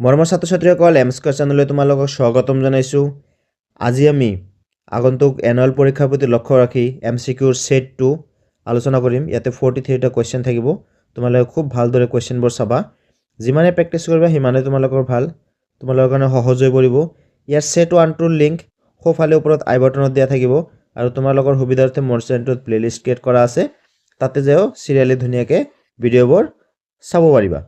মৰমৰ ছাত্ৰ-ছাত্ৰীসকল M square চেনেললৈ তোমালোকক স্বাগতম জনাইছোঁ। আজি আমি আগন্তুক এনুৱেল পৰীক্ষাৰ প্ৰতি লক্ষ্য ৰাখি MCQৰ সেট 2 আলোচনা কৰিম। ইয়াতে 43টা কোৱেশ্চন থাকিব। তোমালোকে খুব ভালদৰে কোৱেশ্চনবোৰ চাবা। যিমানে প্ৰেক্টিছ কৰিবা সিমানে তোমালোকৰ ভাল। তোমালোকৰ কাৰণে সহজ হৈ পৰিব। ইয়াৰ সেট 1টোৰ লিংক সোঁফালে ওপৰত আই বাটনত দিয়া থাকিব আৰু তোমালোকৰ সুবিধাৰ্থে মোৰ চেনেলটোত প্লেলিষ্ট ক্ৰিয়েট কৰা আছে। তাতে যাও সিৰিয়ালি ধুনীয়াকৈ ভিডিঅ'বোৰ চাব পাৰিবা।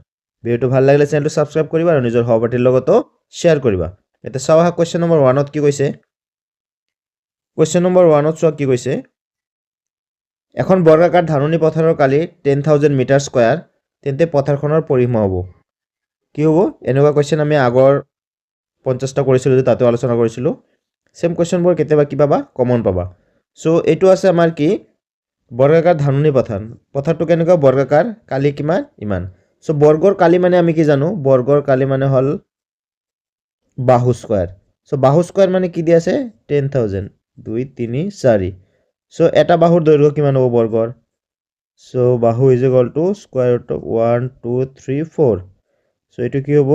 ভিডিওটো ভাল লাগিলে চেনেলটো সাবস্ক্ৰাইব কৰিবা আৰু নিজৰ সহপাঠীৰ লগতো শেয়াৰ কৰিবা। এটা চাও হা কোৱেশ্চন নম্বৰ 1ত কি কৈছে। কোৱেশ্চন নম্বৰ 1ত চোৱা কি কৈছে। এখন বৰ্গাকাৰ ধাননি পথাৰৰ কালি 10,000 মিটাৰ স্কয়াৰ তেন্তে পথাৰখনৰ পৰিসীমা হ'ব। কি হ'ব? এনেকুৱা কোৱেশ্চন আমি আগৰ 50টা কৰিছিলো যে তাতে আলোচনা কৰিছিলো। সেম কোৱেশ্চনবোৰ কেতিয়াবা কি পাবা কমন পাবা। সো এইটো আছে আমাৰ কি বৰ্গাকাৰ ধাননি পথাৰ। পথাৰটো কেনেকুৱা বৰ্গাকাৰ কালি কিমান ইমান। সো বৰ্গৰ কালি মানে আমি কি জানো বৰ্গৰ কালি মানে হল বাহু স্কয়াৰ। সো বাহু স্কয়াৰ মানে কি দি আছে 10,000 2 3 4। সো এটা বাহুৰ দৈৰ্ঘ্য কিমান হ'ব বৰ্গৰ। সো বাহু is equal two square root of 1 2 3 4। So এটো কি হ'ব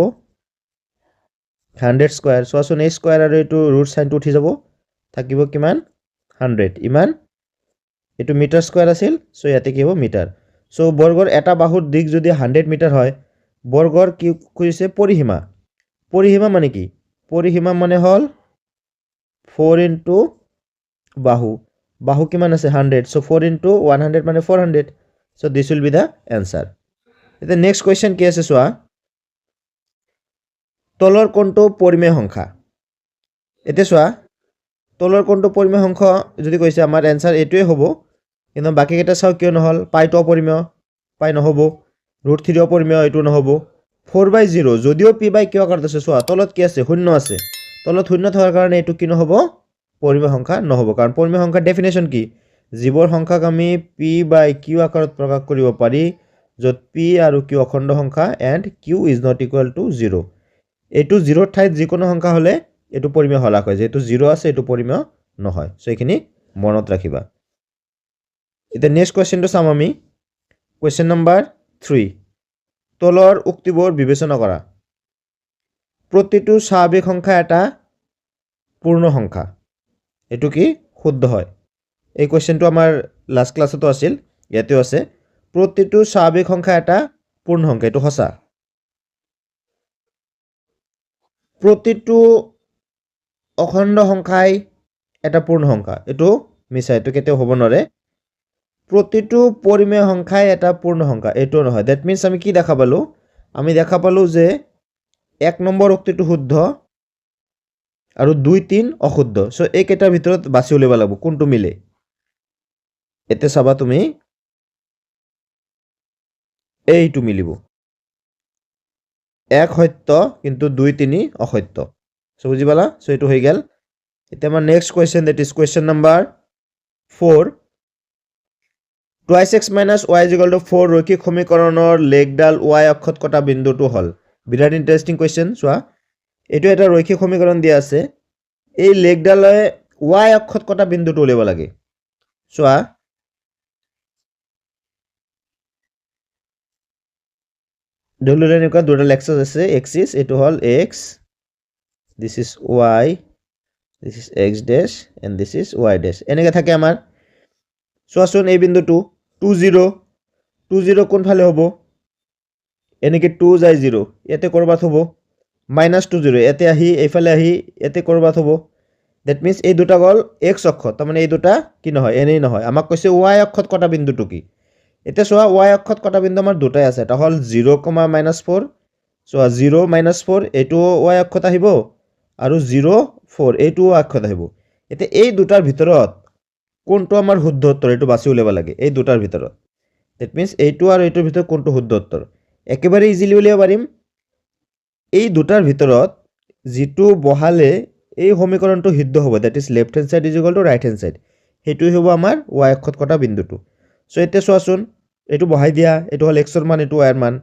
100 স্কয়াৰ। সো আসুন এই স্কয়াৰ আৰু এটো ৰুট সাইনটো উঠি যাব থাকিব কিমান 100 ইমান। এটো মিটাৰ স্কয়াৰ আছিল। সো ইয়াতে কি হ'ব মিটাৰ। সো বৰ্গৰ এটা বাহুৰ দিক যদি 100 মিটাৰ হয় বৰ্গৰ কি কৈছে পৰিসীমা। পৰিসীমা মানে কি পৰিসীমা মানে হল 4 ইনটু বাহু। বাহু কিমান আছে 100। সো 4 ইনটু 100 মানে 400। So this will be the answer. এটা নেক্সট কোৱেশ্চন কি আছে চোৱা। তলৰ কোণটো পৰিমেয় সংখ্যা। এতিয়া চোৱা তলৰ কোণটো পৰিমেয় সংখ্যা যদি কৈছে আমাৰ এনসাৰ এটোৱে হ'ব। কিন্তু বাকি কেইটা চাও কিয় নহল পাইটো অপৰিমেয় পাই নহব ৰুট 3 অপৰিমেয় এটো নহব 4/0 যদিও p বাই q আকাৰত আছে চোৱা তলত কি আছে শূন্য আছে তলত শূন্য থকাৰ কাৰণে এটো কি নহব পৰিমেয় সংখ্যা নহব কাৰণ পৰিমেয় সংখ্যাৰ ডেফিনেশন কি জীৱৰ সংখ্যাক আমি p বাই q আকাৰত প্ৰকাশ কৰিব পাৰি যত p আৰু q অখণ্ড সংখ্যা and q is not equal to 0 এটো 0 ঠাইত যিকোনো সংখ্যা হলে এটো পৰিমেয় হলাক হয় যেটো 0 আছে এটো পৰিমেয় নহয় সো এখিনি মনত ৰাখিবা। এটা নেক্সট কোৱেশ্চনটো চাম আমি কোৱেশ্চন নম্বৰ 3 তলৰ উক্তিবোৰ বিবেচনা কৰা। প্ৰতিটো স্বাভাৱিক সংখ্যা এটা পূৰ্ণ সংখ্যা এটো কি শুদ্ধ হয়। এই কোৱেশ্চনটো আমাৰ লাষ্ট ক্লাছতো আছিল ইয়াতেও আছে প্ৰতিটো স্বাভাৱিক সংখ্যা এটা পূৰ্ণ সংখ্যা এটো সঁচা। প্ৰতিটো অখণ্ড সংখ্যাই এটা পূৰ্ণ সংখ্যা এটো মিছা এটো কেতিয়াও হ'ব নোৱাৰে। প্ৰতিটো পৰিমেয় সংখ্যাই এটা পূৰ্ণ সংখ্যা এটো নহয়। দ্যাট মিন্স আমি কি দেখা পালো আমি দেখা পালো যে 1 নম্বৰ উক্তিটো শুদ্ধ আৰু 2 3 অশুদ্ধ। সো এই কেইটাৰ ভিতৰত বাছি উলিয়াব লাগিব কোনটো মিলে। এতে চাবা তুমি এইটো মিলিব 1 সত্য কিন্তু 2 3 অসত্য। সো বুজি পালা সো এটো হৈ গেল। এতিয়া আমাৰ next question that is question number 4 2x minus y is equal to 4 ৰৈখিক সমীকৰণৰ লেগডাল y অক্ষত কটা বিন্দুটো হল। বিৰাট ইন্টাৰেষ্টিং কোৱেশ্চন চোৱা এটো এটা ৰৈখিক সমীকৰণ দিয়া আছে এই লেগডালে y অক্ষত কটা বিন্দুটো উলিয়াব লাগে। চোৱা ধৰিলে এনেকুৱা দুটা এক্সিস আছে এক্সিস এটো হল x this is y this is x dash and this is y dash এনেকে থাকে আমাৰ। চোৱাচোন এই বিন্দুটো 2 0 2 0 কোন ফালে হ'ব এনেকে 2 যায় 0 ইয়াতে কৰবাত হ'ব -2 0 ইয়াতে আহি এইফালে আহি ইয়াতে কৰবাত হ'ব। দ্যাট মিন্স এই দুটা গল x অক্ষত তাৰ মানে এই দুটা কি নহয় এনেই নহয় আমাক কৈছে y অক্ষত কটা বিন্দুটো কি। এতিয়া চোৱা y অক্ষত কটা বিন্দু আমাৰ দুটাই আছে এটা হল 0, -4 চোৱা 0 -4 এটো y অক্ষত আহিব আৰু 0 4 এটো y অক্ষত আহিব। এতিয়া এই দুটাৰ ভিতৰত কোনটো আমাৰ শুদ্ধ উত্তৰ এটো বাছি উলিয়াব লাগে এই দুটাৰ ভিতৰত। দ্যাট মিন্স এইটো আৰু এইটোৰ ভিতৰত কোনটো শুদ্ধ উত্তৰ একেবাৰে ইজিলি উলিয়াব পাৰিম। এই দুটাৰ ভিতৰত যেটো বহালে এই সমীকৰণটো সিদ্ধ হ'ব that is left hand side is equal to right hand side হেতুই হ'ব আমাৰ y অক্ষত কটা বিন্দুটো। সো এতিয়া চোৱাচোন এটো বহাই দিয়া এটো হল x ৰ মান এটো y ৰ মান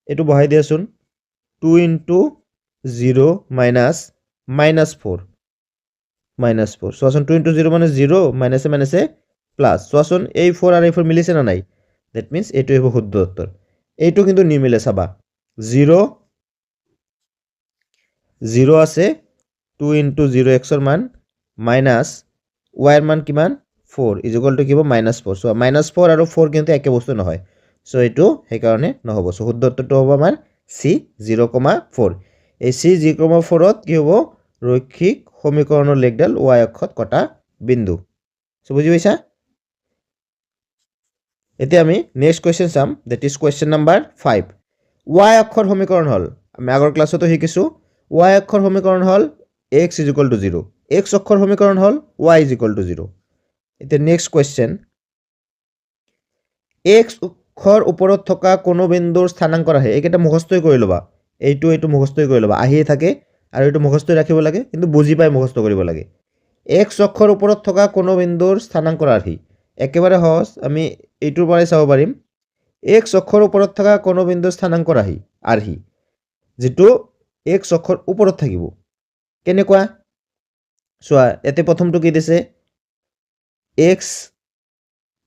এটো বহাই দিয়াচোন 2 ইনটু 0 minus -4 -4 চোৱাচোন 2 ইনটু 0 মানে 0 মাইনাসে মাইনাসে প্লাস চোৱাচোন এই 4 আৰু এই 4 মিলিছে না নাই দ্যাট মিন্স এটো হ'ব শুদ্ধ উত্তৰ। এইটো কিন্তু নিমিলে চাবা 0 0 আছে 2 ইনটু 0 এক্সৰ মান মাইনাছ ৱাইৰ মান কিমান 4 ইজ ইকুৱেল টু কিব -4 সো -4 আৰু 4 কিন্তু একে বস্তু নহয় সো এইটো সেইকাৰণে নহব সো শুদ্ধ উত্তৰটো হ'ব আমাৰ C 0,4 এই C 0,4 ত কি হ'ব ৰৈখিক সমীকৰণৰ লেখডাল y অক্ষত কটা বিন্দু সো বুজি পাইছা এতিয়া আমি নেক্সট কোৱেশ্চন চাম that is question number 5 y অক্ষৰ সমীকৰণ হল আমি আগৰ ক্লাছতো শিকিছো y অক্ষৰ সমীকৰণ হল x 0 x অক্ষৰ সমীকৰণ হল y 0 এতিয়া নেক্সট কোৱেশ্চন x অক্ষৰ ওপৰত থকা কোনো বিন্দুৰ স্থানাংকৰ আহে এইকেইটা মুখস্থই কৰি লবা এইটো মুখস্থই কৰি লবা আহিয়ে থাকে আৰু এইটো মুখস্থই ৰাখিব লাগে কিন্তু বুজি পাই মুখস্থ কৰিব লাগে x অক্ষৰ ওপৰত থকা কোনো বিন্দুৰ স্থানাংকৰ আহি একেবাৰে সহজ আমি এইটোৰ পৰাই চাব পাৰিম x অক্ষৰ ওপৰত থকা কোনো বিন্দুৰ স্থানাংকৰ আহি যেটো x অক্ষৰ ওপৰত থাকিব কেনেকুৱা চোৱা এতে প্ৰথমটো কি দিছে x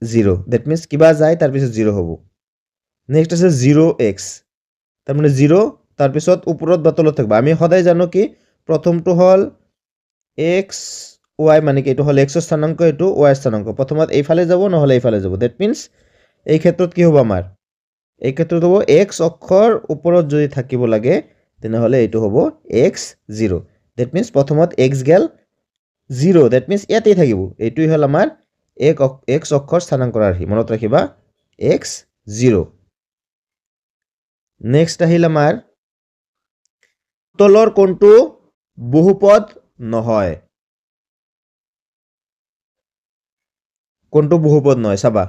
0 that means কিবা যায় তাৰ পিছত 0 হ'ব নেক্সট আছে 0x তাৰ মানে 0 তাৰ পিছত ওপৰত বা তলত থাকিব আমি সদায় জানো কি প্ৰথমটো হল x y মানে কি এটো হল x ৰ স্থানাংক এটো y ৰ স্থানাংক প্ৰথমত এইফালে যাব নহলে এইফালে যাব that means এই ক্ষেত্ৰত কি হ'ব আমাৰ এই ক্ষেত্ৰত হ'ব x অক্ষৰ ওপৰত যদি থাকিব লাগে তেনেহলে এইটো হ'ব x 0 that means প্ৰথমত x গেল 0 that means ইয়াতেই থাকিব এইটোই হল আমাৰ x অক্ষৰ স্থানাংকৰ আৰ্হি মনত ৰাখিবা x 0 নেক্সট আহিল আমাৰ তলৰ কোনটো বহুপদ নহয় কোনটো বহুপদ নহয় চাবা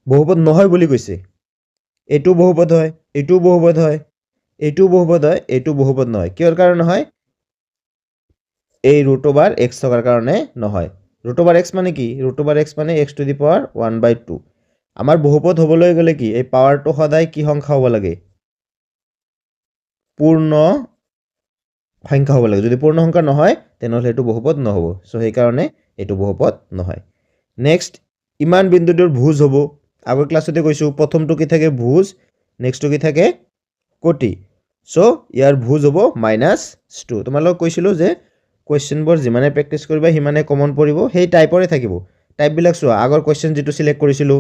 বহুপদ নহয় বুলি কৈছে এইটো বহুপদ হয় এইটো বহুপদ হয় এইটো বহুপদ হয় এইটো বহুপদ নহয় কিহৰ কাৰণে নহয় এই √x থকাৰ কাৰণে নহয় √x মানে কি √x মানে x to the power 1/2 আমাৰ বহুপদ হ'বলৈ গলে কি এই পাৱাৰটো সদায় কি সংখ্যা হ'ব লাগে পূৰ্ণ সংখ্যা হ'ব লাগে যদি পূৰ্ণ সংখ্যা নহয় তেনেহলে এটো বহুপদ নহব সো সেই কাৰণে এটো বহুপদ নহয় নেক্সট ইমান বিন্দুটোৰ ভুজ হ'ব আগৰ ক্লাছতে কৈছো প্ৰথমটো কি থাকে ভুজ নেক্সটটো কি থাকে কোটি সো ইয়াৰ ভুজ হ'ব -2 তোমালোক কৈছিলো যে কোৱেশ্চনবোৰ যিমানে প্ৰেক্টিস কৰিবা হিমানে কমন পৰিব সেই টাইপৰে থাকিব টাইপ বিলাক চোৱা আগৰ কোৱেশ্চন যেটো সিলেক্ট কৰিছিলো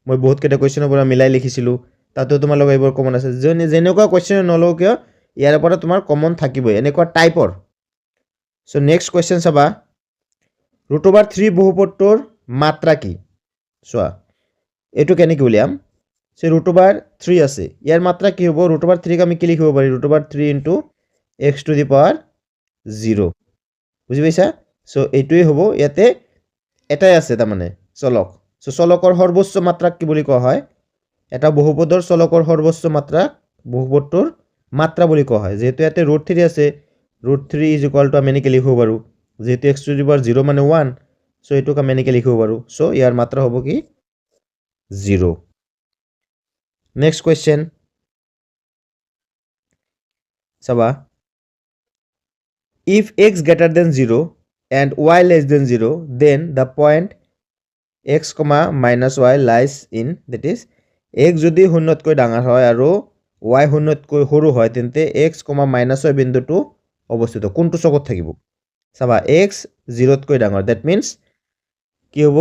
মই বহুত কেটা কোৱেশ্চনৰ পৰা মিলাই লিখিছিলো তাতো তোমালোক এইবোৰ কমন আছে যেনেকুৱা কোৱেশ্চন নলও কিয় ইয়াৰ পৰা তোমাৰ কমন থাকিবই এনেকুৱা টাইপৰ সো নেক্সট কোৱেশ্চন চাবা √3 বহুপদটোৰ মাত্ৰা কি চোৱা এটো কেনেকৈ উলিয়াম সে √3 আছে ইয়াৰ মাত্ৰা কি হ'ব √3 ক আমি কি লিখিব পাৰি √3 x to the power 0 বুজি পাইছা সো এইটোই হ'ব ইয়াতে এটাই আছে তাৰ মানে চলক সো চলকৰ সৰ্বোচ্চ মাত্ৰাক কি বুলি কোৱা হয় এটা বহুপদৰ চলকৰ সৰ্বোচ্চ মাত্ৰাক বহুপদটোৰ মাত্ৰা বুলি কোৱা হয় যেহেতু ইয়াতে √3 আছে √3 is equal to আমি এনেকৈ লিখিব পাৰো যেহেতু x to the power 0 মানে 1 সো এইটোক আমি এনেকৈ লিখিব পাৰো সো ইয়াৰ মাত্ৰা হ'ব কি 0 নেক্সট কোৱেশ্চন চাবা if x greater than 0 and y less than 0 then the point x, -y lies in that is x যদি শূন্যতকৈ ডাঙৰ হয় আৰু y শূন্যতকৈ সৰু হয় তেন্তে x, -y বিন্দুটো অৱস্থিত কোনটো চকত থাকিব চাবা x 0 তকৈ ডাঙৰ that means কি হ'ব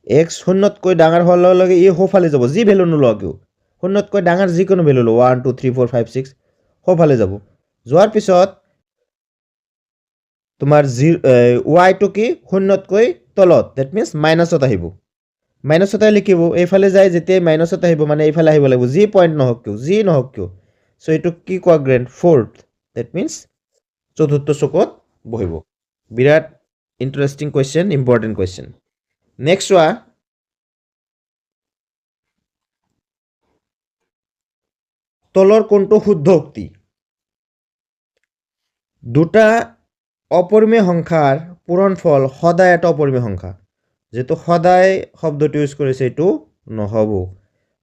x শূন্যতকৈ ডাঙৰ হোৱাৰ লগে লগে ই সোঁফালে যাব যি ভ্যালু নলও কিয় শূন্যতকৈ ডাঙৰ যিকোনো ভ্যালু ল 1 2 3 4 5 6 সোঁফালে যাব যোৱাৰ পিছত তোমাৰ y টো কি শূন্যতকৈ তলত that means মাইনাসত আহিব মাইনাসত আহিলে কি হ'ব এইফালে যায় যেতিয়া মাইনাসত আহিব মানে এইফালে আহিব লাগিব যি পইণ্ট নহওক কিয় সো এইটো কি কোৱাড্ৰেন্ট ফোৰ্থ that means চতুৰ্থ চকত বহিব বিৰাট interesting question important question next ওয়া তলৰ কোনটো শুদ্ধ উক্তি দুটা অপৰিমেয় সংখ্যাৰ পূৰণফল সদায় এটা অপৰিমেয় সংখ্যা যেটো সদায় শব্দটো ইউজ কৰিছে এটো নহব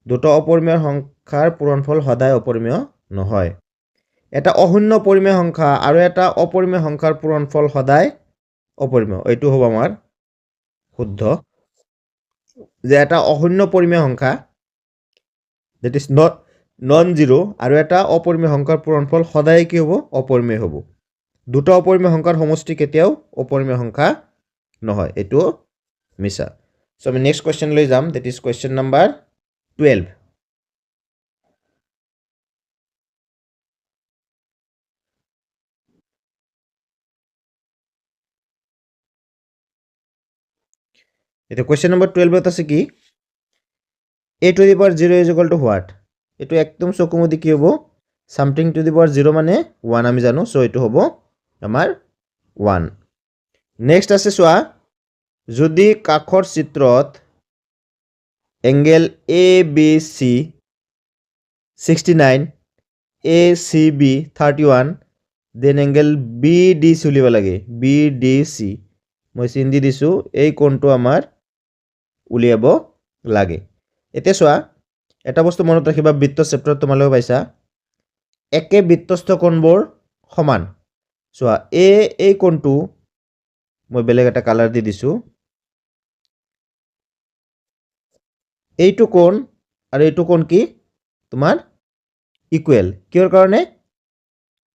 দুটা অপৰিমেয় সংখ্যাৰ পূৰণফল সদায় অপৰিমেয় নহয় এটা অশূন্য পৰিমেয় সংখ্যা আৰু এটা অপৰিমেয় সংখ্যাৰ পূৰণফল সদায় অপৰিমেয় এইটো হ'ব আমাৰ শুদ্ধ যে এটা অশূন্য পৰিমেয় সংখ্যা দ্যাট ইজ নন জিৰ' আৰু এটা অপৰিমেয় সংখ্যাৰ পূৰণফল সদায় কি হ'ব অপৰিমেয় হ'ব দুটা অপৰিমেয় সংখ্যাৰ সমষ্টি কেতিয়াও অপৰিমেয় সংখ্যা নহয় এইটো মিছা সো আমি নেক্সট কোৱেশ্চন লৈ যাম দ্যাট ইজ কোৱেশ্চন নাম্বাৰ 12 এটা কোৱেশ্চন নাম্বাৰ 12 আছে কি a to the power 0 is equal to what এটো একদম চকুমুদি কি হ'ব something to the power 0 মানে 1 আমি জানো সো এটো হ'ব আমাৰ 1 নেক্সট আছে সোয়া যদি কাখৰ চিত্ৰত angle ABC 69 ACB 31 then angle BDC উলিয়াব লাগে BDC মই চিন দি দিছো এই কোণটো আমাৰ উলিয়াব লাগে এতে সোয়া এটা বস্তু মনত ৰাখিবা বৃত্ত চেপ্টাৰত তোমালোকে পাইছা একে বৃত্তস্থ কোণবোৰ সমান সোয়া এই কোণটো মই বেলেগ এটা কালাৰ দি দিছো এইটো কোণ আৰু এইটো কোণ কি তোমাৰ ইকুৱেল কিহৰ কাৰণে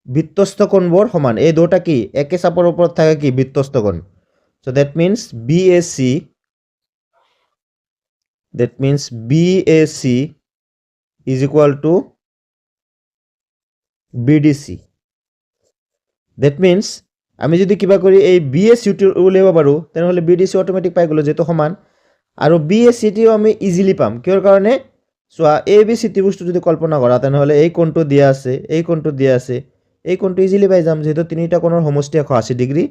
বৃত্তস্থ কোণবোৰ সমান এই দুটা কি একে চাপৰ ওপৰত থাকে কি বৃত্তস্থ কোণ so that means BAC is equal to BDC that means আমি যদি কিবা কৰি এই BAC উলিয়াব পাৰো তেনেহলে BDC অটোমেটিক পাই গলো যেটো সমান আৰু BAC টিও আমি ইজিলি পাম কিহৰ কাৰণে সোয়া ABC ত্ৰিভুজটো যদি কল্পনা কৰা তেনেহলে এই কোণটো দিয়া আছে এই কোণটো দিয়া আছে এই কোণটো ইজিলি পাই যাম যেটো তিনিটা কোণৰ সমষ্টি 180 ডিগ্ৰী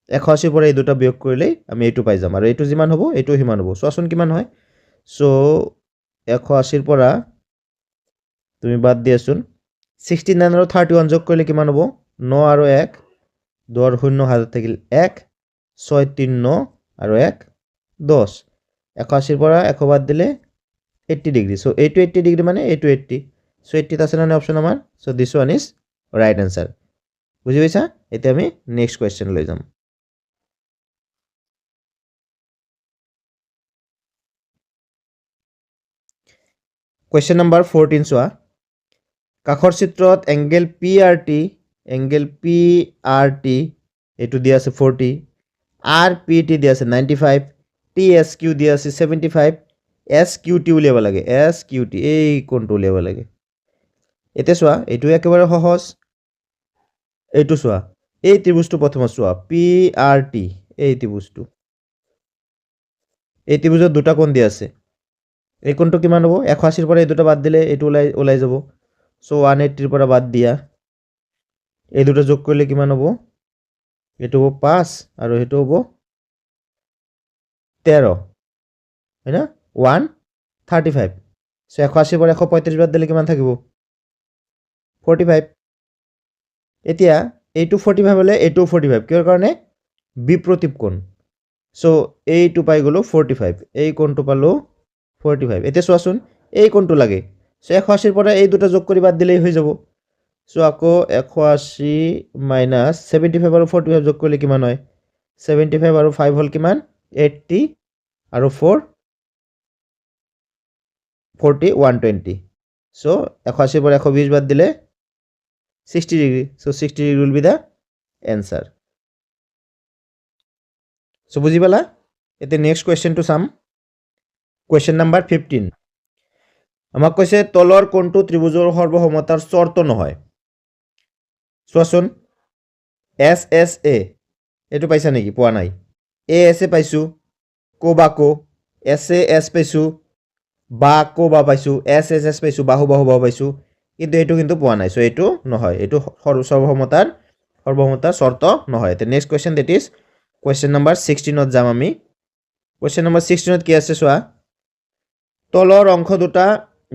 180 পৰা এই দুটা বিয়োগ কৰিলে আমি এইটো পাই যাম আৰু এইটো যিমান হ'ব এইটো হিমান হ'ব সোয়াচোন কিমান হয় সো 180 পৰা তুমি বাদ দিয়াচোন 69 আৰু 31 যোগ কৰিলে কিমান হ'ব 9 আৰু 1 2 শূন্য হাতত থাকিল 1 6 3 9 আৰু 1 10 180 পৰা 100 বাদ দিলে 80 ডিগ্ৰী সো এইটো 80 ডিগ্ৰী মানে এইটো 80 সো 80 আছে না অপচন আমাৰ so this one is right answer বুজি পাইছা এতিয়া আমি নেক্সট কোৱেশ্চন লৈ যাম কোৱেশ্চন নাম্বাৰ 14 সোয়া কাখৰ চিত্ৰত এংগেল PRT এটো দিয়া আছে 40 RPT দিয়া আছে 95 TSQ দিয়া আছে 75 SQT উলিয়াব লাগে SQT এই কোণটো উলিয়াব লাগে এতে সোয়া এটো একেবাৰে সহজ এইটো সোয়া এই ত্ৰিভুজটো প্ৰথমত সোয়া PRT এই ত্ৰিভুজৰ দুটা কোণ দিয়া আছে এই কোণটো কিমান হ'ব 180 পৰা এই দুটা বাদ দিলে এইটো ওলাই যাব সো 180 পৰা বাদ দিয়া এই দুটা যোগ কৰিলে কিমান হ'ব এটো হ'ব 5 আৰু এটো হ'ব 13 हैना 135 সো 180 পৰা 135 বাদ দিলে কিমান থাকিব 45 এতিয়া এইটো 45 হলে এইটো 45 কিহৰ কাৰণে বিপ্ৰতীপ কোণ সো এইটো পাই গলো 45 এই কোণটো পালো 45 এতিয়া চোৱাচোন এই কোণটো লাগে সো 180 পৰা এই দুটা যোগ কৰি বাদ দিলেই হৈ যাব সো আকৌ 180 মাইনাস 75 আৰু 45 যোগ কৰিলে কিমান হয় 75 আৰু 5 হল কিমান 80 আৰু 4 40 120 সো 180 পৰা 120 বাদ দিলে 60 degree so 60 degree will be the answer so বুজি পালা এতে next question to some question number 15 আমাক কৈছে তলৰ কোণটো ত্ৰিভুজৰ সৰ্বসমতাৰ শৰ্ত নহয় চোৱাচোন SSA এটো পাইছা নেকি পোৱা নাই ASA পাইছো কোবাকো SAS পাইছো বাকো বা পাইছো SSS পাইছো বাহু পাইছো কিন্তু এটো কিন্তু পোৱা নাই সো এটো নহয় এটো সৰ্বসমতাৰ শৰ্ত নহয় তে next question that is question number 16 ত যাম আমি কোৱেশ্চন নাম্বাৰ 16 ত কি আছে সোয়া তলৰ অংশ দুটা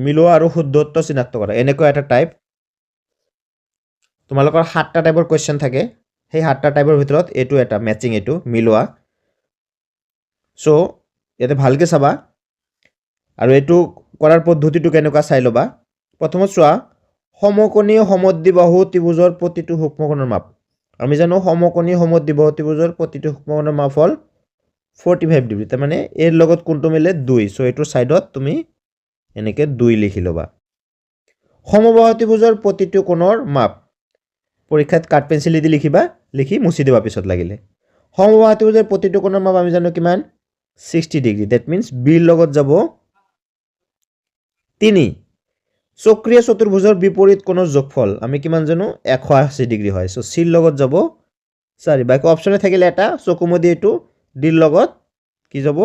মিলোৱা আৰু শুদ্ধত্ব চিনাক্ত কৰা এনেকৈ এটা টাইপ তোমালোকৰ 7টা টাইপৰ কোৱেশ্চন থাকে সেই 7টা টাইপৰ ভিতৰত এটো এটা ম্যাচিং এটো মিলোৱা সো ইয়াতে ভালকে চাবা আৰু এটো কৰাৰ পদ্ধতিটো কেনেকুৱা চাই লবা প্ৰথমত সোয়া সমকোণী সমদ্বিবাহু ত্ৰিভুজৰ প্ৰতিটো সূক্ষ্মকোণৰ মাপ আমি জানো সমকোণী সমদ্বিবাহু ত্ৰিভুজৰ প্ৰতিটো সূক্ষ্মকোণৰ মাপ হল 45 ডিগ্ৰী তাৰ মানে এৰ লগত কোণটো মিলে 2 সো এটো সাইডত তুমি এনেকে 2 লিখি লবা সমবাহু ত্ৰিভুজৰ প্ৰতিটো কোণৰ মাপ পৰীক্ষাত কাঠ পেঞ্চিল দি লিখিবা লিখি মুছি দিবা পিছত লাগিলে সমবাহু ত্ৰিভুজৰ প্ৰতিটো কোণৰ মাপ আমি জানো কিমান 60 ডিগ্ৰী দ্যাট মিন্স বি লগত যাব 3 চক্ৰীয় চতুৰ্ভুজৰ বিপৰীত কোণৰ যোগফল আমি কিমান জানো 180 ডিগ্ৰী হয় সো সি লগত যাব 4 বাকি অপচনে থাকিলে এটা চকুমদি এটো ডি লগত কি যাব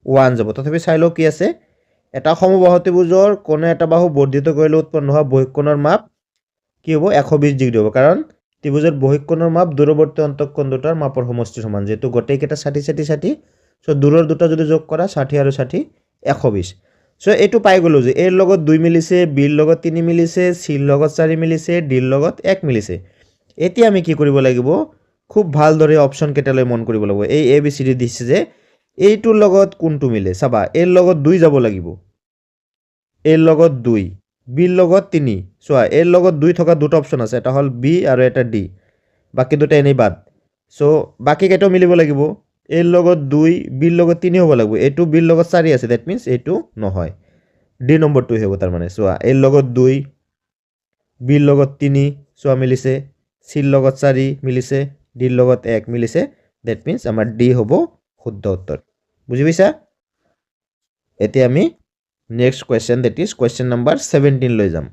1 যাব তথাপি চাই লও কি আছে এটা সমবাহু ত্ৰিভুজৰ কোণে এটা বাহু বৰ্ধিত কৰিলে উৎপন্ন হোৱা বহিক কোণৰ মাপ কি হ'ব 120 ডিগ্ৰী হ'ব কাৰণ ত্ৰিভুজৰ বহিক কোণৰ মাপ দূৰৱৰ্তী অন্তঃকোণ দুটাৰ মাপৰ সমষ্টিৰ সমান যেটো গোটেই কেটা 60 60 60 সো দূৰৰ দুটা যদি যোগ কৰা 60 আৰু 60 120 সো এটো পাই গলো যে এৰ লগত 2 মিলিছে বিৰ লগত 3 মিলিছে সিৰ লগত 4 মিলিছে ডিৰ লগত 1 মিলিছে এতিয়া আমি কি কৰিব লাগিব খুব ভালদৰে অপচন কেটালৈ মন কৰিব লাগিব এই এ বি সি ডি দিছে যে এইটোৰ লগত কোনটো মিলে চাবা এৰ লগত 2 যাব লাগিব এৰ লগত 2 বিৰ লগত 3 সোয়া এৰ লগত 2 থকা দুটা অপচন আছে এটা হল বি আৰু এটা ডি বাকি দুটা এনেই বাদ সো বাকি কেটো মিলিব লাগিব এর লগত 2 বির লগত 3 হ'ব লাগিব এটো বির লগত 4 আছে দ্যাট মিন্স এটো নহয় ডি নম্বৰটো হ'ব তাৰ মানে সোয়া এর লগত 2 বির লগত 3 সোয়া মিলিছে সির লগত 4 মিলিছে ডির লগত 1 মিলিছে দ্যাট মিন্স আমাৰ ডি হ'ব শুদ্ধ উত্তৰ বুজি পাইছা এতিয়া আমি next question that is question number 17 লৈ যাম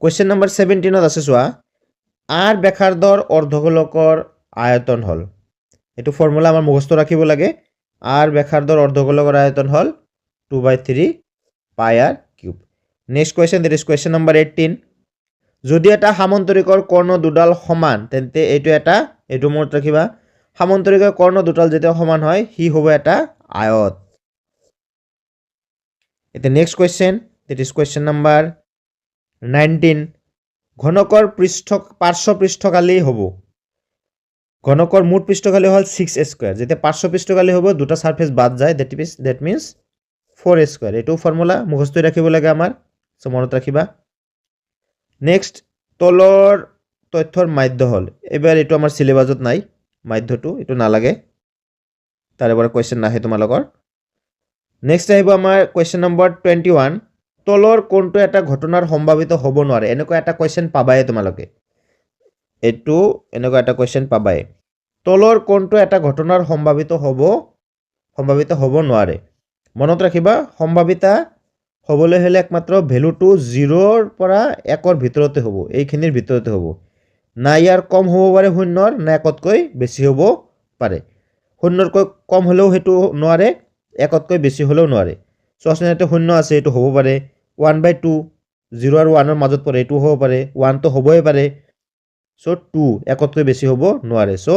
কোৱেশ্চন নম্বৰ 17 ত আছে সোয়া আৰ ব্যাসাৰ্ধৰ অৰ্ধগোলকৰ আয়তন হল এটো ফৰ্মুলা আমাৰ মুখস্থ ৰাখিব লাগে আৰ ব্যাসাৰ্ধৰ অৰ্ধগোলকৰ আয়তন হল 2/3 পাই r cube next question that is question number 18 যদি এটা সামান্তৰিকৰ কৰ্ণ দুডাল সমান তেন্তে এটো মনত ৰাখিবা সামান্তৰিকৰ কৰ্ণ দুডাল যেতিয়া সমান হয় হি হ'ব এটা আয়ত এটা next question that is question number 19 ঘনকৰ পাৰ্শ্ব পৃষ্ঠকালি হ'ব ঘনকৰ মুঠ পৃষ্ঠকালি হল 6a² যেতিয়া পাৰ্শ্ব পৃষ্ঠকালি হ'ব দুটা সাৰফেস বাদ যায় দ্যাট মিন্স 4a² এটো ফৰ্মুলা মুখস্থ ৰাখিব লাগে আমাৰ সো মনত ৰাখিবা নেক্সট তলৰ তথ্যৰ মাধ্য হল এবাৰ এটো আমাৰ সিলেবাসত নাই মাধ্যটো এটো নালাগে তাৰে পৰা কোৱেশ্চন নাহে তোমালোকৰ নেক্সট আহিব আমাৰ কোৱেশ্চন নম্বৰ 21 তলৰ কোনটো এটা ঘটনাৰ সম্ভাৱিত হ'ব নোৱাৰে এনেকুৱা এটা কোৱেশ্চন পাবাই তোমালোকে এটো এনেকুৱা এটা কোৱেশ্চন পাবাই তলৰ কোনটো এটা ঘটনাৰ সম্ভাৱিত হ'ব নোৱাৰে মনত ৰাখিবা সম্ভাৱিতা হ'বলৈ হলে একমাত্ৰ ভ্যালুটো 0 ৰ পৰা 1 ৰ ভিতৰতে হ'ব এইখিনিৰ ভিতৰতে হ'ব না ইয়াৰ কম হ'ব পাৰে শূন্যৰ না একতকৈ বেছি হ'ব পাৰে শূন্যৰকৈ কম হলেও হেতু নোৱাৰে একতকৈ বেছি হলেও নোৱাৰে সচনেতে শূন্য আছে এটো হ'ব পাৰে 1/2 0 আৰু 1 ৰ মাজত পৰে এটো হ'ব পাৰে 1 তো হ'বই পাৰে সো 2 একতকৈ বেছি হ'ব নোৱাৰে সো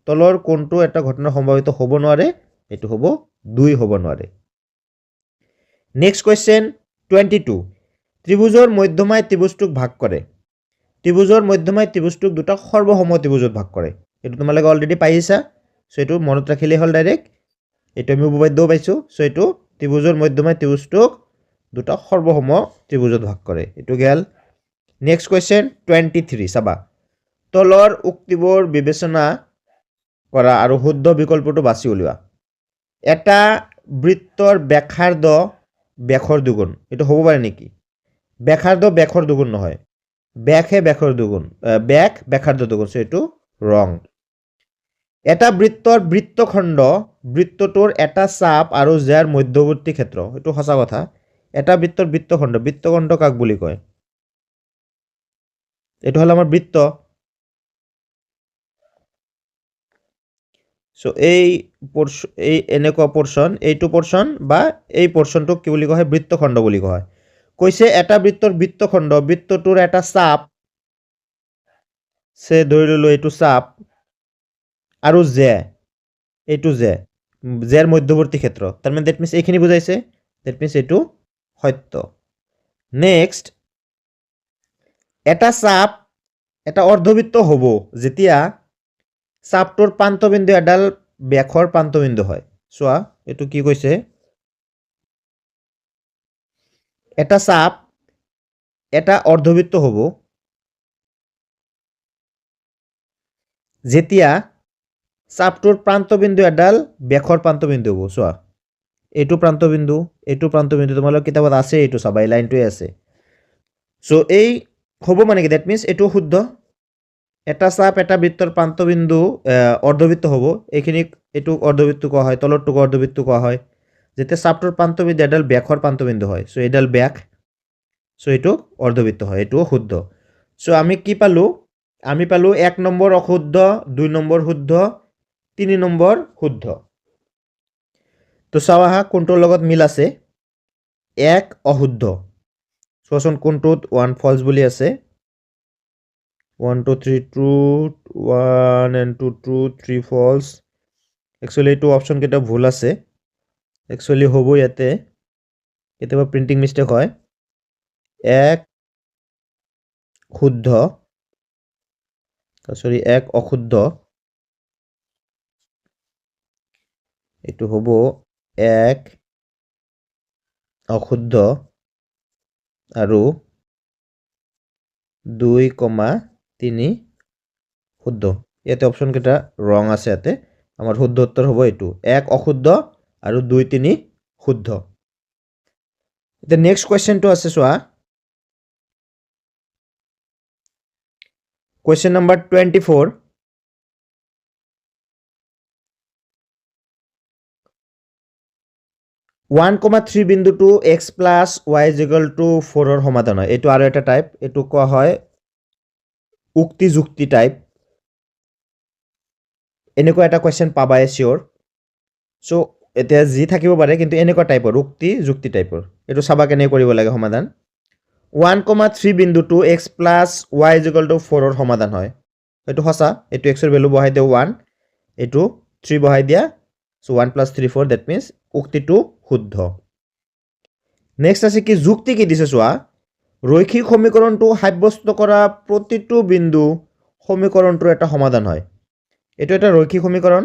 তলৰ কোনটো এটা ঘটনা সম্ভাৱিত হ'ব নোৱাৰে এটো হ'ব 2 হ'ব নোৱাৰে নেক্সট কোৱেশ্চন 22 ত্ৰিভুজৰ মধ্যমাই ত্ৰিভুজটোক ভাগ কৰে ত্ৰিভুজৰ মধ্যমাই ত্ৰিভুজটোক দুটা সৰ্বসম ত্ৰিভুজত ভাগ কৰে এটো তোমালোকে অলৰেডি পাইছা সো এটো মনত ৰাখিলে হল ডাইৰেক্ট এটো আমি উপবাদ্য পাইছো সো এটো ত্ৰিভুজৰ মধ্যমাই ত্ৰিভুজটোক দুটা সৰ্বসম ত্ৰিভুজত ভাগ কৰে এটো গেল নেক্সট কোৱেশ্চন 23 চাবা তলৰ উক্তিবোৰ বিবেচনা কৰা আৰু শুদ্ধ বিকল্পটো বাছি উলিওৱা এটা বৃত্তৰ ব্যাসাৰ্ধ ব্যাসৰ দুগুণ এটো হ'ব পাৰে নেকি ব্যাসাৰ্ধ ব্যাসৰ দুগুণ নহয় ব্যাসে ব্যাসৰ দুগুণ ব্যাস ব্যাসাৰ্ধ দুগুণ সো এটো ৰং এটা বৃত্তৰ বৃত্তখণ্ড বৃত্তটোৰ এটা চাপ আৰু যাৰ মধ্যৱৰ্তী ক্ষেত্ৰ এটো সঁচা কথা এটা বৃত্তৰ বৃত্তখণ্ড কাক বুলি কয় এটো হল আমাৰ বৃত্ত সো এই এনেকুৱা পোৰশন এইটো পোৰশন বা এই পোৰশনটো কি বুলি কয় বৃত্তখণ্ড বুলি কয় কৈছে এটা বৃত্তৰ বৃত্তখণ্ড বৃত্তটোৰ এটা চাপ সে ধৰি ললো এইটো চাপ আৰু এইটো জেৰ মধ্যৱৰ্তী ক্ষেত্ৰ তাৰ মানে দ্যাট মিন্স এইখিনি বুজাইছে দ্যাট মিন্স এইটো সত্য নেক্সট এটা চাপ এটা অৰ্ধবৃত্ত হ'ব যেতিয়া চাপটোৰ প্ৰান্তবিন্দু এডাল ব্যাসৰ প্ৰান্তবিন্দু হয় চোৱা এটো কি কৈছে এটা চাপ এটা অৰ্ধবৃত্ত হ'ব যেতিয়া চাপটোৰ প্ৰান্তবিন্দু এডাল ব্যাসৰ প্ৰান্তবিন্দু হ'ব চোৱা এইটো প্ৰান্তবিন্দু তোমালোকৰ কিতাপত আছে এইটো চাবা এই লাইনটোৱে আছে সো এই হ'ব মানে কি দ্যাট মিন্স এইটো শুদ্ধ এটা চাপ এটা বৃত্তৰ প্ৰান্তবিন্দু অৰ্ধবৃত্ত হ'ব এইখিনিক এইটো অৰ্ধবৃত্ত কোৱা হয় তলৰটোক অৰ্ধবৃত্ত কোৱা হয় যেতিয়া চাপটোৰ প্ৰান্তবিন্দু এডাল ব্যাসৰ প্ৰান্তবিন্দু হয় সো এডাল ব্যাস সো এইটো অৰ্ধবৃত্ত হয় এইটোও শুদ্ধ সো আমি কি পালোঁ আমি পালোঁ 1 নম্বৰ অশুদ্ধ 2 নম্বৰ শুদ্ধ 3 নম্বৰ শুদ্ধ তো চাওঁ আহা কোনটোৰ লগত মিল আছে 1 অশুদ্ধ চোৱাচোন কোনটোত 1 ফলছ বুলি আছে 1 2 3 true 1 and 2 true 3 false actually এইটো অপশ্যন কেইটা ভুল আছে একচুৱেলি হ'ব ইয়াতে কেতিয়াবা প্ৰিণ্টিং মিষ্টেক হয় 1 শুদ্ধ সৰি 1 অশুদ্ধ এইটো হ'ব 1 অশুদ্ধ আৰু 2,3 শুদ্ধ ইয়াতে অপশ্যন কেইটা ৰং আছে ইয়াতে আমাৰ শুদ্ধ উত্তৰ হ'ব এইটো 1 অশুদ্ধ আৰু 2,3 শুদ্ধ এতিয়া নেক্সট কুৱেশ্যনটো আছে চোৱা কুৱেশ্যন নম্বৰ 24 1,3 বিন্দুটো x plus y equal to 4ৰ সমাধান হয় এইটো আৰু এটা টাইপ এইটো কোৱা হয় উক্তি যুক্তি টাইপ এনেকুৱা এটা কুৱেশ্যন পাবাই চিয়'ৰ চ' এতিয়া যি থাকিব পাৰে কিন্তু এনেকুৱা টাইপৰ উক্তি যুক্তি টাইপৰ এইটো চাবা কেনেকৈ কৰিব লাগে সমাধান 1,3 বিন্দুটো x plus y equal to 4ৰ সমাধান হয় এইটো সঁচা এইটো x ৰ ভেলু বহাই দিওঁ 1 এইটো 3 বহাই দিয়া চ' 1 প্লাছ 3 4 দ্যাট মিন্স উক্তিটো শুদ্ধ নেক্সট আছে কি যুক্তি কি দিছে চোৱা ৰৈখিক সমীকৰণটো সাব্যস্ত কৰা প্ৰতিটো বিন্দু সমীকৰণটোৰ এটা সমাধান হয় এইটো এটা ৰৈখিক সমীকৰণ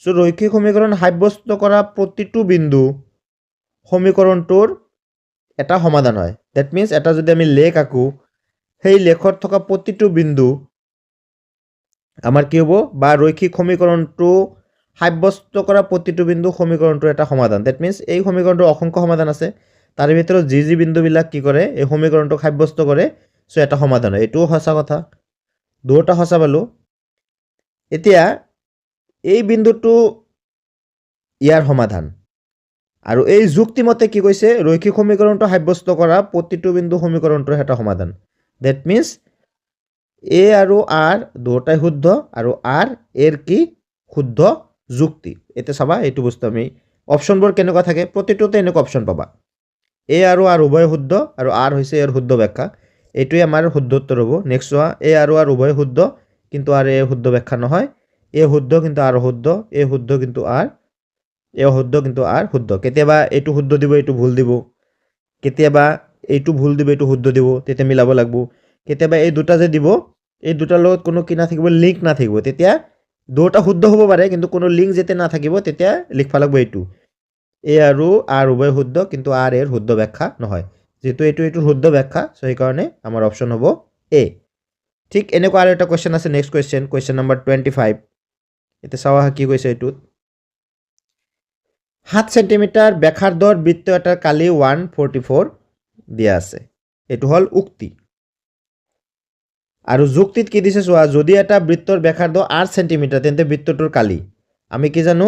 চ' ৰৈখিক সমীকৰণ সাব্যস্ত কৰা প্ৰতিটো বিন্দু সমীকৰণটোৰ এটা সমাধান হয় দ্যাট মিন্স এটা যদি আমি লেখ আঁকো সেই লেখত থকা প্ৰতিটো বিন্দু আমাৰ কি হ'ব বা ৰৈখিক সমীকৰণটো সাব্যস্ত কৰা প্ৰতিটো বিন্দু সমীকৰণটোৰ এটা সমাধান দ্যাট মিন্স এই সমীকৰণটোৰ অসংখ্য সমাধান আছে তাৰে ভিতৰত যি বিন্দুবিলাক কি কৰে এই সমীকৰণটোক সাব্যস্ত কৰে চ' এটা সমাধান হয় এইটোও সঁচা কথা দুটা সঁচা পালোঁ এতিয়া এই বিন্দুটো ইয়াৰ সমাধান আৰু এই যুক্তিমতে কি কৈছে ৰৈখিক সমীকৰণটো সাব্যস্ত কৰা প্ৰতিটো বিন্দু সমীকৰণটোৰ এটা সমাধান দ্যাট মিন্স এ আৰু আৰ দুটাই শুদ্ধ আৰু আৰ এৰ কি শুদ্ধ যুক্তি এতিয়া চাবা এইটো বস্তু আমি অপশ্যনবোৰ কেনেকুৱা থাকে প্ৰতিটোতে এনেকুৱা অপশ্যন পাবা এ আৰু আৰ উভয় শুদ্ধ আৰু আৰ হৈছে ইয়াৰ শুদ্ধ ব্যাখ্যা এইটোৱে আমাৰ শুদ্ধ উত্তৰ হ'ব নেক্সট চোৱা এ আৰু আৰ উভয় শুদ্ধ কিন্তু আৰ এ শুদ্ধ ব্যাখ্যা নহয় এ শুদ্ধ কিন্তু আৰ শুদ্ধ এ শুদ্ধ কিন্তু আৰ এ শুদ্ধ কিন্তু আৰ শুদ্ধ কেতিয়াবা এইটো শুদ্ধ দিব এইটো ভুল দিব কেতিয়াবা এইটো ভুল দিব এইটো শুদ্ধ দিব তেতিয়া মিলাব লাগিব কেতিয়াবা এই দুটা যে দিব এই দুটাৰ লগত কোনো কি নাথাকিব লিংক নাথাকিব তেতিয়া দুটা শুদ্ধ হ'ব পাৰে কিন্তু কোনো লিংক যেতিয়া নাথাকিব তেতিয়া লিখিব লাগিব এইটো এ আৰু আৰ উভয় শুদ্ধ কিন্তু আৰ এৰ শুদ্ধ ব্যাখ্যা নহয় যেহেতু এইটোৰ শুদ্ধ ব্যাখ্যা চ' সেইকাৰণে আমাৰ অপশ্যন হ'ব এ ঠিক এনেকুৱা আৰু এটা কুৱেশ্যন আছে নেক্সট কুৱেশ্যন নম্বৰ 25 এতিয়া চাওঁ কি কৈছে এইটোত 7 সেণ্টিমিটাৰ ব্যাসাৰ্ধৰ বৃত্ত এটাৰ কালি 144 দিয়া আছে এইটো হ'ল উক্তি আৰু যুক্তিত কি দিছে চোৱা যদি এটা বৃত্তৰ ব্যাসাৰ্ধ 8 সেণ্টিমিটাৰ তেন্তে বৃত্তটোৰ কালি আমি কি জানো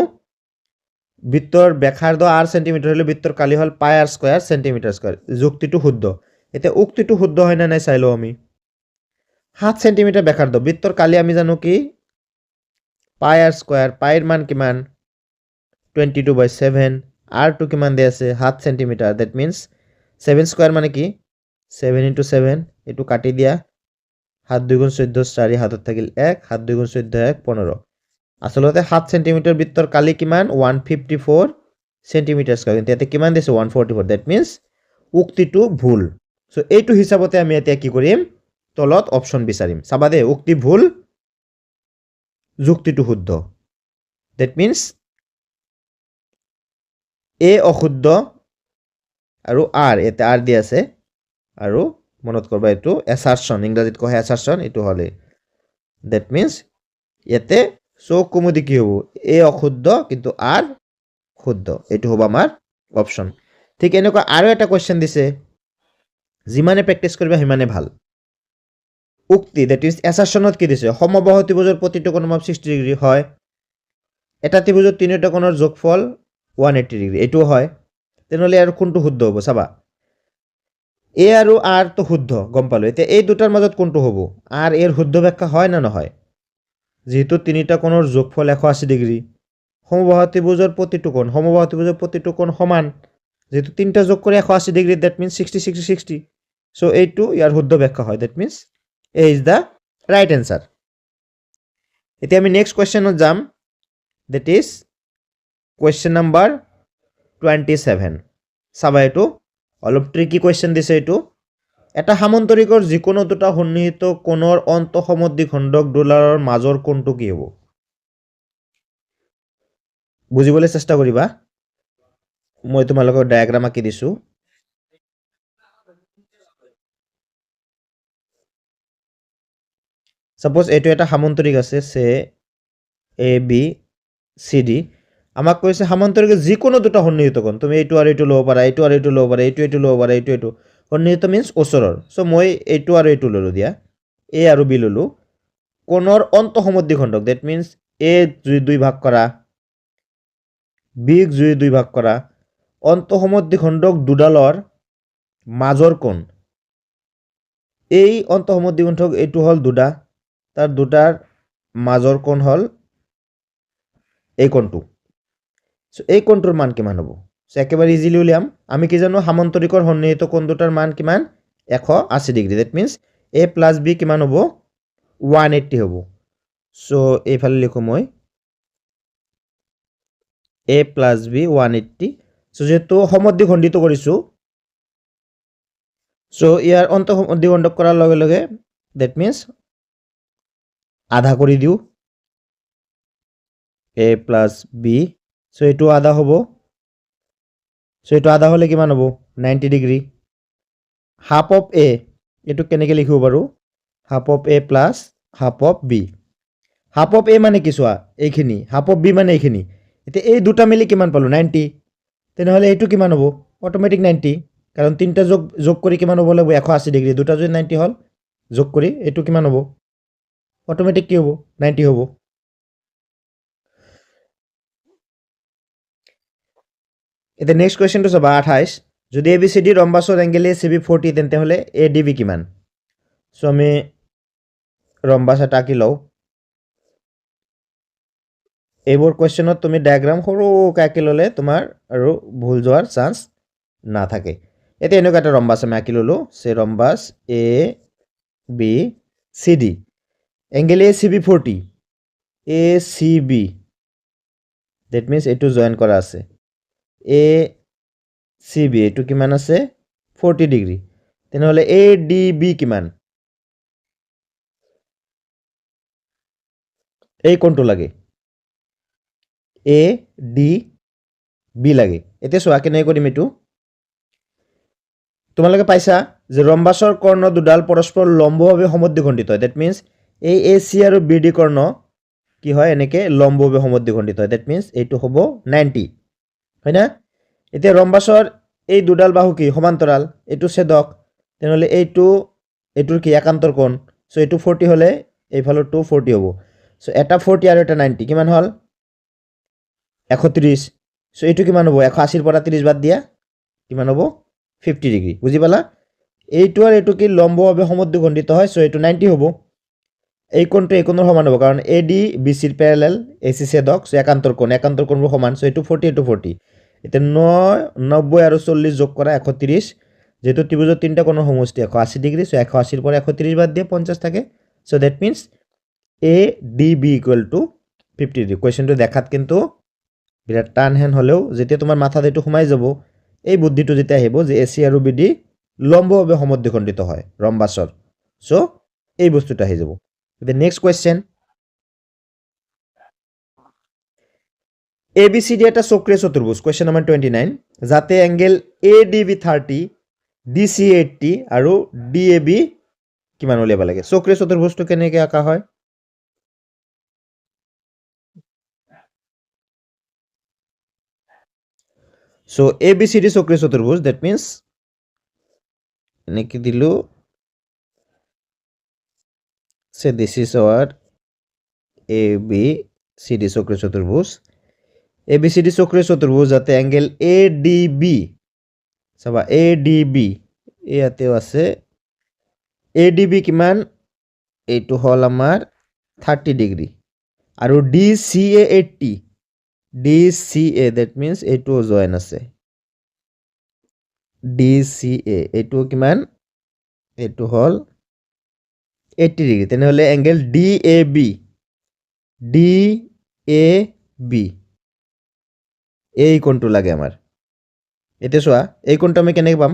বৃত্তৰ ব্যাসাৰ্ধ 8 সেণ্টিমিটাৰ হ'লে বৃত্তৰ কালি হ'ল পাই আৰ স্কয়াৰ সেণ্টিমিটাৰ স্কয়াৰ যুক্তিটো শুদ্ধ এতিয়া উক্তিটো শুদ্ধ হয় না নাই চাই লওঁ আমি 7 সেণ্টিমিটাৰ ব্যাসাৰ্ধ বৃত্তৰ কালি আমি জানো কি পাই আৰ স্কয়াৰ পাইৰ মান কিমান 22/7 আৰটো কিমান দিয়া আছে 7 সেণ্টিমিটাৰ দ্যাট মিন্স 7 স্কয়াৰ মানে কি 7 * 7 এইটো কাটি দিয়া 7 2 * 14 4 হাতত থাকিল 1 7 2 * 14 1 15 আসলতে 7 সেণ্টিমিটাৰ বৃত্তৰ কালি কিমান 154 সেণ্টিমিটাৰ স্কয়াৰ কিন্তু ইয়াতে কিমান দিছে 144 দ্যাট মিন্স উক্তিটো ভুল সো এইটো হিচাপতে আমি এতিয়া কি কৰিম তলত অপশ্যন বিচাৰিম চাবা দে উক্তি ভুল যুক্তিটো শুদ্ধ দ্যাট মিন্স এ অশুদ্ধ আৰু আৰ ইয়াতে আৰ দিয়া আছে আৰু মনত কৰবা এইটো এছাৰশ্যন ইংৰাজীত কয় এছাৰশ্যন এইটো হ'লে দ্যাট মিন্স ইয়াতে চৌক কুমুদি কি হ'ব এ অশুদ্ধ কিন্তু আৰ শুদ্ধ এইটো হ'ব আমাৰ অপশ্যন ঠিক এনেকুৱা আৰু এটা কুৱেশ্যন দিছে যিমানে প্ৰেক্টিছ কৰিবা সিমানে ভাল উক্তি দ্যাট ইজ এছাৰশ্যনত কি দিছে সমবাহু ত্ৰিভুজৰ প্ৰতিটো কোণ 60 ডিগ্ৰী হয় এটা ত্ৰিভুজৰ তিনিটা কোণৰ যোগফল 180 ডিগ্ৰী এইটোও হয় তেনেহ'লে আৰু কোনটো শুদ্ধ হ'ব চাবা এ আৰু আৰ তো শুদ্ধ গম পালো এতিয়া এই দুটাৰ মাজত কোনটো হ'ব আৰ এৰ শুদ্ধ ব্যাখ্যা হয় না নহয় যেহেতু তিনিটা কোণৰ যোগফল 180 ডিগ্ৰী সমবাহু ত্ৰিভুজৰ প্ৰতিটো কোণ সমান যেহেতু তিনিটা যোগ কৰি 180 ডিগ্ৰী দ্যাট মিন্স 60 60 60 সো এইটো ইয়াৰ শুদ্ধ ব্যাখ্যা হয় that means A is the right answer এতিয়া আমি নেক্সট কোৱেশ্চনত যাম দ্যাট ইজ কোৱেশ্চন নাম্বাৰ 27 চাবা এইটো অলপ ট্ৰিকি কোৱেশ্চন দিছে এইটো এটা সামান্তৰিকৰ যিকোনো দুটা সন্নিহিত কোণৰ অন্তঃসমদ্বিখণ্ডক ডলাৰৰ মাজৰ কোণটো কি হ'ব বুজিবলৈ চেষ্টা কৰিবা মই তোমালোকক ডায়াগ্ৰাম আঁকি দিছো সাপোজ এইটো এটা সামান্তৰিক আছে সে এ বি সি ডি আমাক কৈছে সামান্তৰিকৰ যিকোনো দুটা সন্নিহিত কোণ তুমি এইটো আৰু এইটো ল'ব পাৰা এইটো আৰু এইটো ল'ব পাৰা এইটো ল'ব পাৰা এইটো সন্নিহিত মিন্স ওচৰৰ সো মই এইটো আৰু এইটো ল'লো দিয়া এ আৰু বি ল'লো কোণৰ অন্তঃসমদ্বিখণ্ডক দ্যাট মিন্স এ যদি দুই ভাগ কৰা বি যদি দুই ভাগ কৰা অন্তঃসমদ্বিখণ্ডক দুডালৰ মাজৰ কোণ এই অন্তঃসমদ্বিখণ্ডক এইটো হ'ল দুটা তাৰ দুটাৰ মাজৰ কোণ হ'ল এই কোণটো সো এই কোণটোৰ মান কিমান হ'ব সো একেবাৰে ইজিলি উলিয়াম আমি কি জানো সামান্তৰিকৰ সন্নিহিত কোণ দুটাৰ মান কিমান 180 degree that means A plus B কিমান হ'ব 180 হ'ব সো এইফালে লিখো মই এ প্লাস বি 180 সো যেহেতু সমদ্বিখণ্ডিত কৰিছো সো ইয়াৰ অন্তঃসমদ্বিখণ্ডক কৰাৰ লগে লগে দ্যাট মিন্স আধা কৰি দিও এ প্লাস বি সো এইটো আধা হ'ব সো এইটো আধা হলে কিমান হ'ব 90 ডিগ্ৰী হাফ অফ এ এইটো কেনেকৈ লিখিব পাৰো half of A plus half of B half of A মানে কি চোৱা এইখিনি হাফ অফ বি মানে এইখিনি এতিয়া এই দুটা মিলি কিমান পালো 90 তেনেহ'লে এইটো কিমান হ'ব অটোমেটিক 90 কাৰণ তিনিটা যোগ কৰি কিমান হ'ব লাগিব 180 ডিগ্ৰী দুটা যদি 90 হ'ল যোগ কৰি এইটো কিমান হ'ব অটোমেটিক কি হ'ব 90 হ'ব এতিয়া নেক্সট কুৱেশ্যনটো চাবা 28 যদি এ বি চি ডি ৰম্বাছৰ এংগেল এ চি বি 40 তেন্তে হ'লে এ ডি বি কিমান সো আমি ৰম্বাছ এটা আঁকি লওঁ এইবোৰ কুৱেশ্যনত তুমি ডায়াগ্ৰাম সৰুকৈ আঁকি ল'লে তোমাৰ আৰু ভুল যোৱাৰ চান্স নাথাকে এতিয়া এনেকুৱা এটা ৰম্বাছ আমি আঁকি ল'লোঁ সে rhombus A B C D angle A C B 40 A C B that means এইটো জইন কৰা আছে এ চি বি এইটো কিমান আছে 40 ডিগ্ৰী তেনেহ'লে এ ডি বি কিমান এই কোণটো লাগে এ ডি বি লাগে এতিয়া চোৱা কেনেকৈ কৰিম এইটো তোমালোকে পাইছা যে ৰম্বাছৰ কৰ্ণ দুডাল পৰস্পৰ লম্বভাৱে সমদ্বিখণ্ডিত হয় দ্যাট মিন্স এই এ চি আৰু বি ডি কৰ্ণ কি হয় এনেকৈ লম্বভাৱে সমদ্বিখণ্ডিত হয় দ্যাট মিন্স এইটো হ'ব 90 হয় না এতিয়া ৰম্বাছৰ এই দুডাল বাহু কি সমান্তৰাল এইটো ছেদক তেনেহ'লে এইটোৰ কি একান্তৰ কোণ সো এইটো 40 হ'লে এইফালৰটো 40 হ'ব সো এটা 40 আৰু এটা 90 কিমান হ'ল 130 সো এইটো কিমান হ'ব 180 পৰা 30 বাদ দিয়া কিমান হ'ব 50 ডিগ্ৰী বুজি পালা এইটো আৰু এইটো কি লম্বভাৱে সমদ্বিখণ্ডিত হয় সো এইটো 90 হ'ব এই কোণটো এই কোণৰ সমান হ'ব কাৰণ এ ডি বি চিৰ পেৰেলেল এ চি ছেদক সো একান্তৰ কোণবোৰ সমান সো এইটো 40 এইটো 40 এতিয়া 90 আৰু 40 যোগ কৰা 130 যেহেতু ত্ৰিভুজৰ তিনিটা কোণৰ সমষ্টি 180 ডিগ্ৰী সো 180 পৰা 130 বাদ দিয়ে 50 থাকে so that means A D B equal to 50 degree কুৱেশ্যনটো দেখাত কিন্তু বিৰাট টান হেন হ'লেও যেতিয়া তোমাৰ মাথাত এইটো সোমাই যাব এই বুদ্ধিটো যেতিয়া আহিব যে এ চি আৰু বি ডি লম্বভাৱে সমদ্বিখণ্ডিত হয় ৰম্বাছৰ সো এই বস্তুটো আহি যাব এতিয়া next question A B C D এটা চক্ৰীয় চতুৰ্ভুজ কুৱেশ্যন নম্বৰ 29 যাতে angle A D B 30 D C 80 আৰু ডি এ বি কিমান উলিয়াব লাগে চক্ৰীয় চতুৰ্ভুজটো কেনেকৈ আঁকা হয় so A B C D চক্ৰীয় চতুৰ্ভুজ দ্যাট মিন্স এনেকৈ দিলোঁ say this is our A B C D চক্ৰীয় চতুৰ্ভুজ এ বি চি ডি চক্ৰীয় চতুৰ্ভুজ যাতে এংগেল এ ডি বি চাবা এ ডি বি ইয়াতেও আছে এ ডি বি কিমান এইটো হ'ল আমাৰ 30 ডিগ্ৰী আৰু D C A 80 D C A that means এইটো জয়েন আছে ডি চি এ এইটো কিমান এইটো হ'ল 80 ডিগ্ৰী তেনেহ'লে এংগেল ডি এ বি এই কোণটো লাগে আমাৰ এতিয়া চোৱা এই কোণটো আমি কেনেকৈ পাম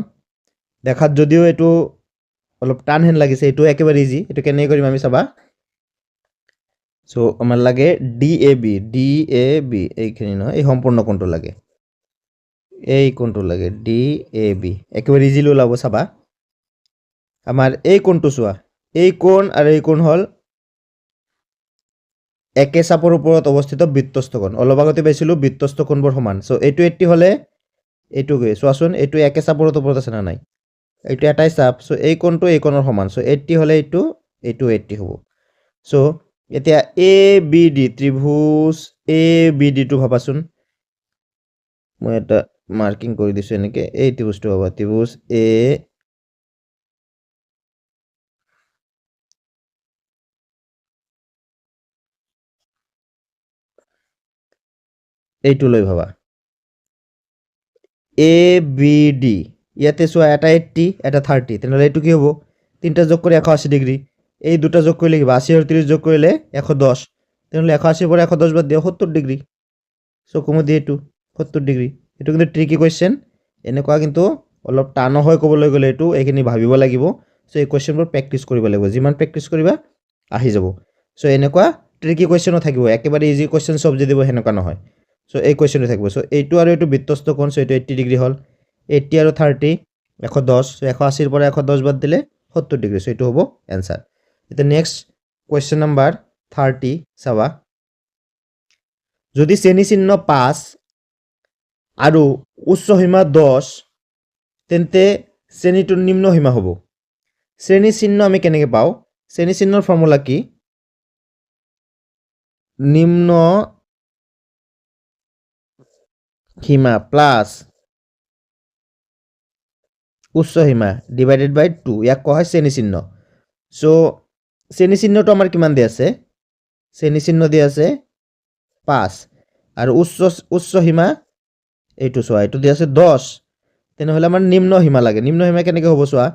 দেখাত যদিও এইটো অলপ টান হেন লাগিছে এইটো একেবাৰে ইজি এইটো কেনেকৈ কৰিম আমি চাবা সো আমাৰ লাগে ডি এ বি এইখিনি নহয় এই সম্পূৰ্ণ কোণটো লাগে এই কোণটো লাগে ডি এ বি একেবাৰে ইজিলি ওলাব চাবা আমাৰ এই কোণটো চোৱা এই কোণ আৰু এই কোণ হ'ল একে চাপৰ ওপৰত অৱস্থিত বৃত্তস্থ কোণ অলপ আগতে পাইছিলোঁ বৃত্তস্থ কোণবোৰ সমান সো এইটো 80 হ'লে এইটো গৈ চোৱাচোন এইটো একে চাপৰ ওপৰত আছে না নাই এইটো এটাই চাপ সো এই কোণটো এই কোণৰ সমান সো 80 হ'লে এইটো 80 হ'ব সো এতিয়া A B D ত্ৰিভুজ A B ডিটো ভাবাচোন মই এটা মাৰ্কিং কৰি দিছোঁ এনেকৈ এই ত্ৰিভুজটো ভাবা ত্ৰিভুজ এ এইটো লৈ ভাবা এ বি ডি ইয়াতে চোৱা এটা 80 এটা 30 তেনেহ'লে এইটো কি হ'ব তিনিটা যোগ কৰি 180 ডিগ্ৰী এই দুটা যোগ কৰিলে কিবা 80 আৰু 30 যোগ কৰিলে 110 তেনেহ'লে 180 পৰা 110 বাদ দিয়া 70 ডিগ্ৰী চকুমু দিয়ে এইটো 70 ডিগ্ৰী এইটো কিন্তু ট্ৰিকি কুৱেশ্যন এনেকুৱা কিন্তু অলপ টান হয় ক'বলৈ গ'লে এইটো এইখিনি ভাবিব লাগিব সো এই কুৱেশ্যনবোৰ প্ৰেক্টিছ কৰিব লাগিব যিমান প্ৰেক্টিছ কৰিবা আহি যাব সো এনেকুৱা ট্ৰিকি কুৱেশ্যনো থাকিব একেবাৰে ইজি কুৱেশ্যন সব দি দিব সেনেকুৱা নহয় সো এই কুৱেশ্যনটো থাকিব সো এইটো আৰু এইটো বৃত্তস্থ কোণ সো এইটো 80 ডিগ্ৰী হ'ল 80 আৰু 30 110 সো 180 পৰা 110 বাদ দিলে 70 ডিগ্ৰী সো এইটো হ'ব এনসাৰ এতিয়া নেক্সট কুৱেশ্যন নাম্বাৰ 30 চাবা যদি শ্ৰেণী চিহ্ন 5 আৰু উচ্চ সীমা 10 তেন্তে শ্ৰেণীটোৰ নিম্ন সীমা হ'ব শ্ৰেণী চিহ্ন আমি কেনেকৈ পাওঁ শ্ৰেণী চিহ্নৰ ফৰ্মুলা কি নিম্ন সীমা প্লাস উচ্চ সীমা ডিভাইডেড বাই 2 ইয়াক কোৱা হয় শ্ৰেণী চিহ্ন সো শ্ৰেণী চিহ্নটো আমাৰ কিমান দিয়া আছে শ্ৰেণী চিহ্ন দিয়া আছে 5 আৰু উচ্চ সীমা এইটো চোৱা এইটো দিয়া আছে 10 তেনেহ'লে আমাৰ নিম্ন সীমা লাগে নিম্ন সীমা কেনেকৈ হ'ব চোৱা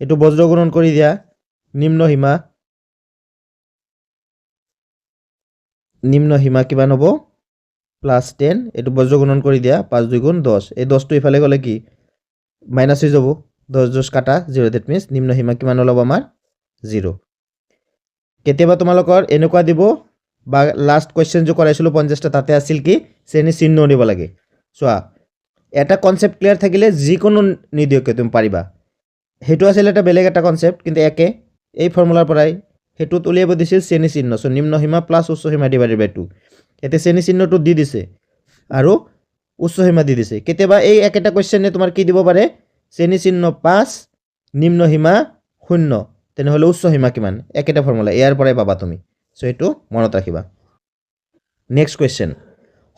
এইটো বজ্ৰ গুণন কৰি দিয়া নিম্ন সীমা কিমান হ'ব প্লাস 10 এইটো বজ্ৰ গুণন কৰি দিয়া 5 2 গুণ 10 এই 10টো ইফালে গ'লে কি মাইনাস হৈ যাব 10 10 কাটা 0 দ্যাট মিন্স নিম্ন সীমা কিমান ওলাব আমাৰ 0 কেতিয়াবা তোমালোকৰ এনেকুৱা দিব বা লাষ্ট কুৱেশ্যন যে কৰাইছিলোঁ 50টা তাতে আছিল কি শ্ৰেণী চিহ্ন দিব লাগে চোৱা এটা কনসেপ্ট ক্লিয়াৰ থাকিলে যিকোনো নিদিয়কে তুমি পাৰিবা হেতু আছিল এটা বেলেগ এটা কনসেপ্ট কিন্তু একে এই ফৰ্মুলাৰ পৰাই হেতুত উলিয়াব দিছিল শ্ৰেণী চিহ্ন সো নিম্ন সীমা প্লাস উচ্চ সীমা ডিভাইডেড বাই 2 এতে শ্ৰেণী চিহ্নটো দি দিছে আৰু উচ্চ সীমা দি দিছে কেতিয়াবা এই একেটা কোৱেশ্যনে তোমাৰ কি দিব পাৰে শ্ৰেণী চিহ্ন 5 নিম্ন সীমা 0 তেনেহ'লে উচ্চ সীমা কিমান একেটা ফৰ্মুলা ইয়াৰ পৰাই পাবা তুমি সো এটো মনত ৰাখিবা নেক্সট কুৱেশ্যন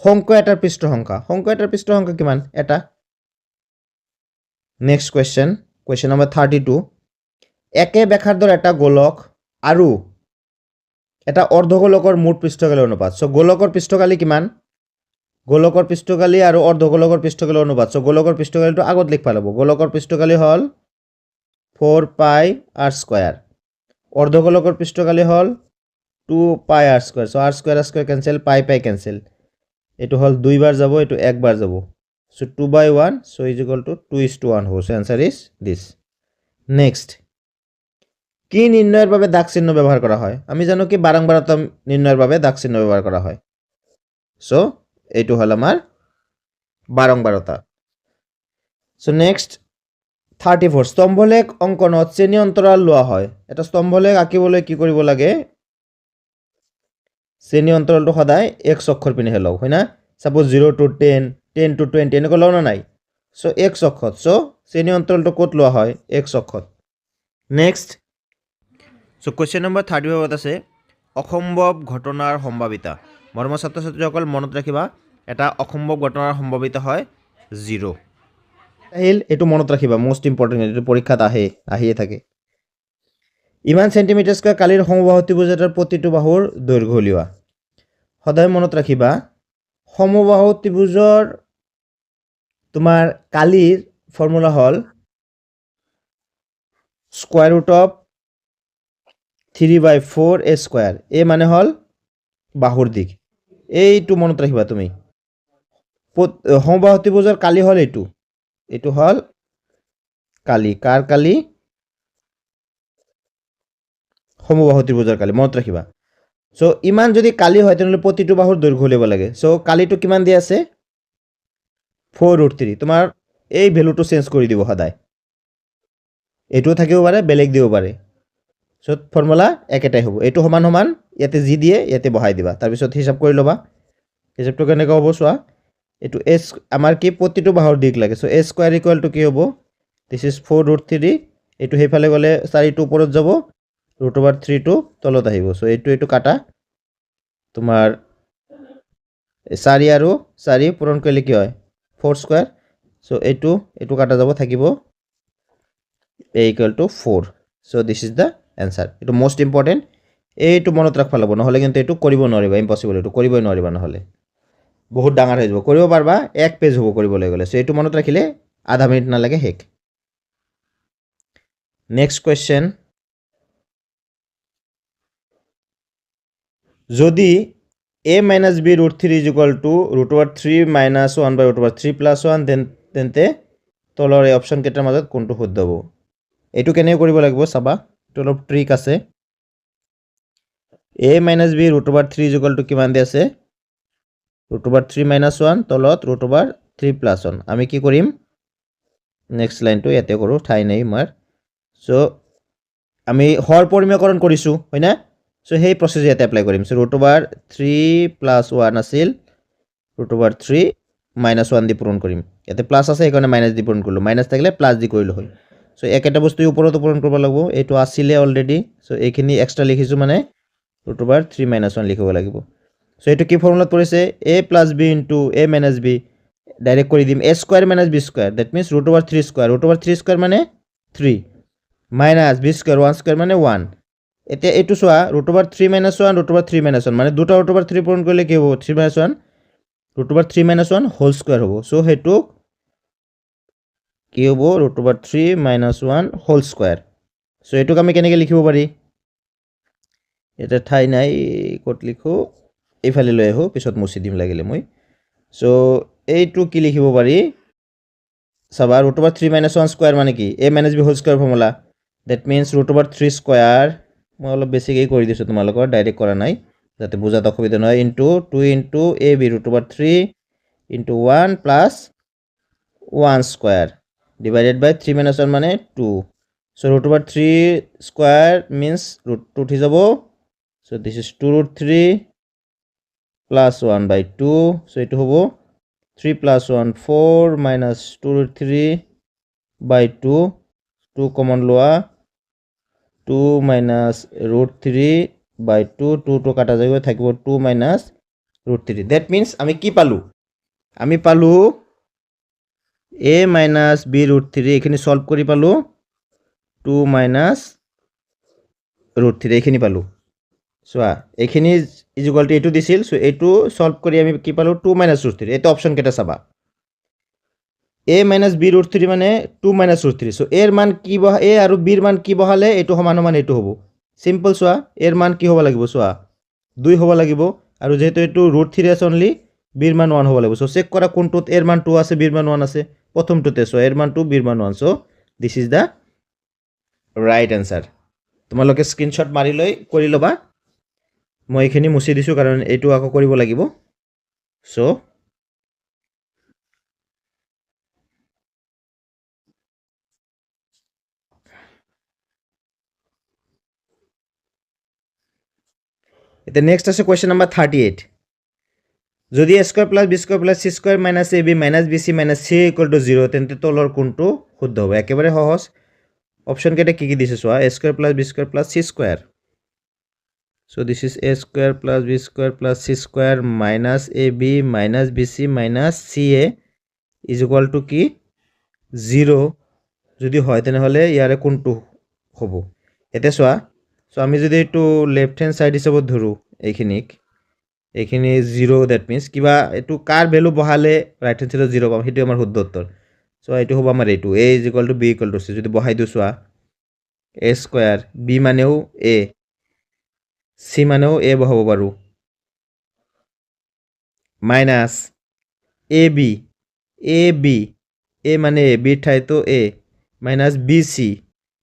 সংখ্য এটাৰ পৃষ্ঠ সংখ্যা কিমান এটা নেক্সট কুৱেশ্যন নম্বৰ 32 একে ব্যাসাৰ্ধৰ এটা গোলক আৰু এটা অৰ্ধগোলকৰ মুঠ পৃষ্ঠকালি অনুপাত সো গোলকৰ পৃষ্ঠকালি কিমান গোলকৰ পৃষ্ঠকালি আৰু অৰ্ধগোলকৰ পৃষ্ঠকালি অনুপাত সো গোলকৰ পৃষ্ঠকালিটো আগত লিখবা লাগিব গোলকৰ পৃষ্ঠকালি হ'ল 4 পাই r স্কয়াৰ অৰ্ধগোলকৰ পৃষ্ঠকালি হ'ল 2 পাই r square so r square cancel পাই ক্যান্সেল এটো হল 2 বাৰ যাব এটো 1 বাৰ যাব so 2/1 so is equal two 2:1 হ'ব so answer is this next কি নির্ণয়ের বাবে দাগ চিহ্ন ব্যবহার করা হয় আমি জানো কি বারংবারতা নির্ণয়ের বাবে দাগ চিহ্ন ব্যবহার করা হয় সো এইটো হল আমাৰ বাৰংবাৰতা সো নেক্সট 34 স্তম্ভলেখ অঙ্কনত শ্ৰেণী অন্তৰাল লোৱা হয় এটা স্তম্ভলেখ আঁকিবলৈ কি কৰিব লাগে শ্ৰেণী অন্তৰালটো সদায় x অক্ষৰ পিনে লও হয় না সাপোজ 0 to 10 10 to 20 এনেকৈ লও না নাই চ' x অক্ষত চ' শ্ৰেণী অন্তৰালটো ক'ত লোৱা হয় x অক্ষত নেক্সট চ' কুৱেশ্যন নম্বৰ 35 আছে অসম্ভৱ ঘটনাৰ সম্ভাৱিতা মৰমৰ ছাত্ৰ ছাত্ৰীসকল মনত ৰাখিবা এটা অসম্ভৱ ঘটনাৰ সম্ভাৱিতা হয় 0 আহিল এইটো মনত ৰাখিবা মোষ্ট ইম্পৰ্টেণ্ট এইটো পৰীক্ষাত আহিয়ে থাকে ইমান চেণ্টিমিটাৰ স্কয়াৰ কালিৰ সমবাহু ত্ৰিভুজ এটাৰ প্ৰতিটো বাহুৰ দৈৰ্ঘ্য উলিওৱা সদায় মনত ৰাখিবা সমবাহু ত্ৰিভুজৰ তোমাৰ কালিৰ ফৰ্মুলা হ'ল square root of 3/4 a square এ মানে হ'ল বাহুৰ দিশ এইটো মনত ৰাখিবা তুমি সমবাহু ত্ৰিভুজৰ কালি হ'ল এইটো হ'ল কালি কাৰ কালি সমবাহু ত্ৰিভুজৰ কালি মনত ৰাখিবা চ' ইমান যদি কালি হয় তেনেহ'লে প্ৰতিটো বাহুৰ দৈৰ্ঘ্য উলিয়াব লাগে চ' কালিটো কিমান দি আছে 4√3 তোমাৰ এই ভ্যালুটো চেঞ্জ কৰি দিব সদায় এইটো থাকিব পাৰে বেলেগ দিব পাৰে চ' ফৰ্মুলা একেটাই হ'ব এইটো সমান সমান ইয়াতে যি দিয়ে ইয়াতে বহাই দিবা তাৰ পিছত হিসাব কৰি ল'বা হিসাবটো কেনেকৈ হ'ব চোৱা এইটো s আমাৰ কি প্ৰতিটো বাহুৰ দিশ লাগে চ' a স্কয়াৰ ইকুৱেল টু কি হ'ব দিস ইজ 4√3 এইটো হেইফালে গ'লে 4 টো ওপৰত যাব √3 টো তলত আহিব চ' এইটো কাটা তোমাৰ 4 আৰু 4 পূৰণ কৰিলে কি হয় 4 স্কয়াৰ চ' এইটো কাটা যাব থাকিব a equal to 4 so this is the answer এইটো মোস্ট ইম্পৰ্টেণ্ট এইটো মনত ৰাখবা লাগিব নহ'লে কিন্তু এইটো কৰিব নোৱাৰিবা ইম্পসিবল এইটো কৰিবই নোৱাৰিবা নহ'লে বহুত ডাঙৰ হৈ যাব কৰিব পাৰবা এক পেজ হ'ব কৰিবলৈ গ'লে সো এইটো মনত ৰাখিলে আধা মিনিট নালাগে হেক নেক্সট কোৱেশ্চন যদি a minus b root 3 is equal to root over 3 minus 1 by root over 3 plus 1 তেন্তে তলৰ এই অপচন কেইটাৰ মাজত কোনটো শুদ্ধ হ'ব এইটো কেনে কৰিব লাগিব চাবা এইটো অলপ ট্ৰিক আছে a minus b root over 3 is equal to কিমান দি আছে root over 3 minus 1 তলত root over 3 plus 1 আমি কি কৰিম নেক্সট লাইনটো ইয়াতে কৰো ঠাই নাই মাৰ সো আমি হৰ পৰিমেয়কৰণ কৰিছো হয়না সো হেই প্ৰসেস ইয়াতে এপ্লাই কৰিম সো root over 3 plus 1 আছিল root over 3 minus 1 দি পূৰণ কৰিম ইয়াতে প্লাস আছে এইকাৰণে মাইনাস দি পূৰণ কৰিলো মাইনাস থাকিলে প্লাস দি কৰিলো হয় সো একেটা বস্তু ওপৰত পূৰণ কৰিব লাগিব এইটো আছিলে অলৰেডি সো এইখিনি এক্সট্ৰা লিখিছো মানে root over 3 minus 1 লিখিব লাগিব সো এইটো কি ফৰ্মুলাত পৰিছে a plus b into a minus b direct কৰি দিম a square minus b square that means root over 3 square root over 3 square মানে 3 minus b square 1 square মানে 1 এতিয়া এইটো চোৱা root over 3 minus 1 root over 3 minus 1 মানে দুটা root over 3 পূৰণ কৰিলে কি হ'ব 3 minus 1 root over 3 minus 1 whole square হ'ব সো হেতু কি হ'ব root over 3 minus 1 whole square so এটুক আমি কেনেকৈ লিখিব পাৰি এটা ঠাই নাই ক'ত লিখো এইফালে লৈ আহো পিছত মুছি দিম লাগিলে মই সো এইটো কি লিখিব পাৰি চাবা root over 3 minus 1 square মানে কি a minus b whole square formula that means root over 3 square মই অলপ বেছিকৈ কৰি দিছো তোমালোকৰ ডাইৰেক্ট কৰা নাই যাতে বুজাত অসুবিধা নহয় into 2 into ab root over 3 into 1 plus 1 square divided by 3 minus 1 মানে 2 so root over 3 square means root 2 উঠি যাব so this is 2 root 3 plus 1 by 2 so এটো হ'ব 3 plus 1 4 minus 2 root 3 by 2 2 common লোৱা 2 minus root 3 by 2 2 to কাটা যাব থাকিব 2 minus root 3 that means আমি কি পালো আমি পালো a minus b root 3 এখানে সলভ কৰি পালো 2 minus root 3 এখানে পালো সোয়া এখানে ইজ ইকুয়াল টু এটু দিছিল সো এটু সলভ কৰি আমি কি পালো 2 minus root 3 এটা অপশন কেটা চাবা a minus b root 3 মানে 2 minus root 3 সো এর মান কি বহা a আৰু b এর মান কি বহালে এটু সমান সমান এটু হ'ব সিম্পল সোয়া এর মান কি হ'ব লাগিব সোয়া 2 হ'ব লাগিব আৰু যেহেতু এটু root 3 আছে অনলি b এৰ মান 1 হ'ব লাগিব সো চেক কৰা কোনটোত এৰ মান 2 আছে b এৰ মান 1 আছে প্ৰথমটোতে সো এর মান 2 b এর মান 1 so this is the right answer তোমালোকে স্ক্রিনশট মাৰি লৈ কৰি লবা মই এখিনি মুছি দিছো কাৰণ এইটো আকৌ কৰিব লাগিব সো এটা নেক্সট আছে কোয়েশ্চন নাম্বার 38 যদি a square plus b square plus c square minus ab minus bc minus c equal to 0 তেন্তে তলৰ কোনটো শুদ্ধ হ'ব একেবাৰে সহজ অপশন কেইটা কি কি দিছে চোৱা a square plus b square plus c square so this is a square plus b square plus c square minus ab minus bc minus ca is equal to কি 0 যদি হয় তেনেহলে ইয়াৰে কোনটো হ'ব এতে চোৱা সো আমি যদি এটো লেফট হ্যান্ড সাইড হিসাবত ধৰু এইখিনি 0 দ্যাট মিন্স কিবা এটো কাৰ ভ্যালু বহালে ৰাইট হ্যান্ড সাইডত 0 পাম হেতু আমাৰ শুদ্ধ উত্তৰ সো এটো হ'ব আমাৰ এটো a = b = c যদি বহাই দিও চোৱা a স্কয়াৰ b মানেও a c মানেও a বহাব পাৰো মাইনাস ab a মানে b ঠাইতো a মাইনাস bc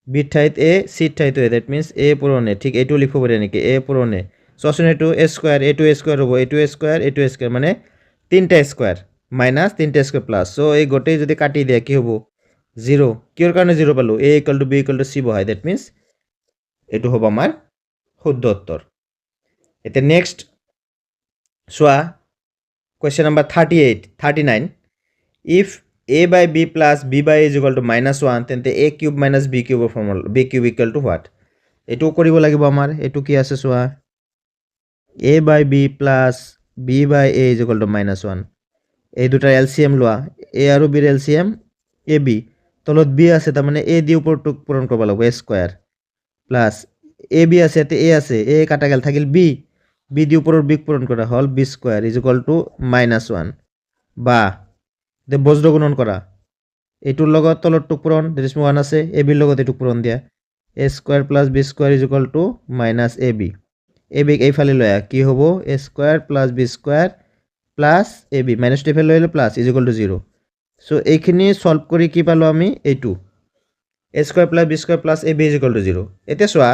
b ঠাইত a c ঠাইতো a দ্যাট মিন্স a পূরণে ঠিক এটো লিখব পাৰি নেকি a পূরণে সসন এটো a square a2 a square হ'ব a2 a square a2 a square মানে তিনটা স্কয়ার মাইনাস তিনটা স্কয়ার প্লাস সো এই গোটেই যদি কাটি দিয়া কি হ'ব 0 কিৰ কাৰণে 0 পালো a = b = c বহাই দ্যাট মিন্স এটো হ'ব আমাৰ শুদ্ধ উত্তৰ এতে next soya question number 39 if a by b plus b by a is equal to -1 তেন্তে a cube minus b cube formula b cube equal to what এটো কৰিব লাগিব আমাৰ এটো কি আছে সোয়া a by b plus b by a is equal to -1 এই দুটা LCM লোৱা a আৰু b ৰ LCM ab তলত b আছে তাৰ মানে a দি ওপৰটো পূৰণ কৰিব লাগিব a স্কয়াৰ প্লাস ab আছে তে a আছে a কাটা গেল থাকিল b b দি ওপৰৰ b পূৰণ কৰা হল b square is equal to -1 বা দে বজ্ৰ গুণন কৰা এটোৰ লগত তলৰটো পূৰণ দ্যাট ইজ 1 আছে ab ৰ লগত এটো পূৰণ দিয়া a square plus b square is equal to -ab ab এই ফালে লয়া কি হ'ব a square plus b square plus ab minus টো ফালে লইলে plus is equal to 0 so এইখিনি সলভ কৰি কি পালো আমি এইটো a square plus b square plus ab is equal to 0 এতে সোয়া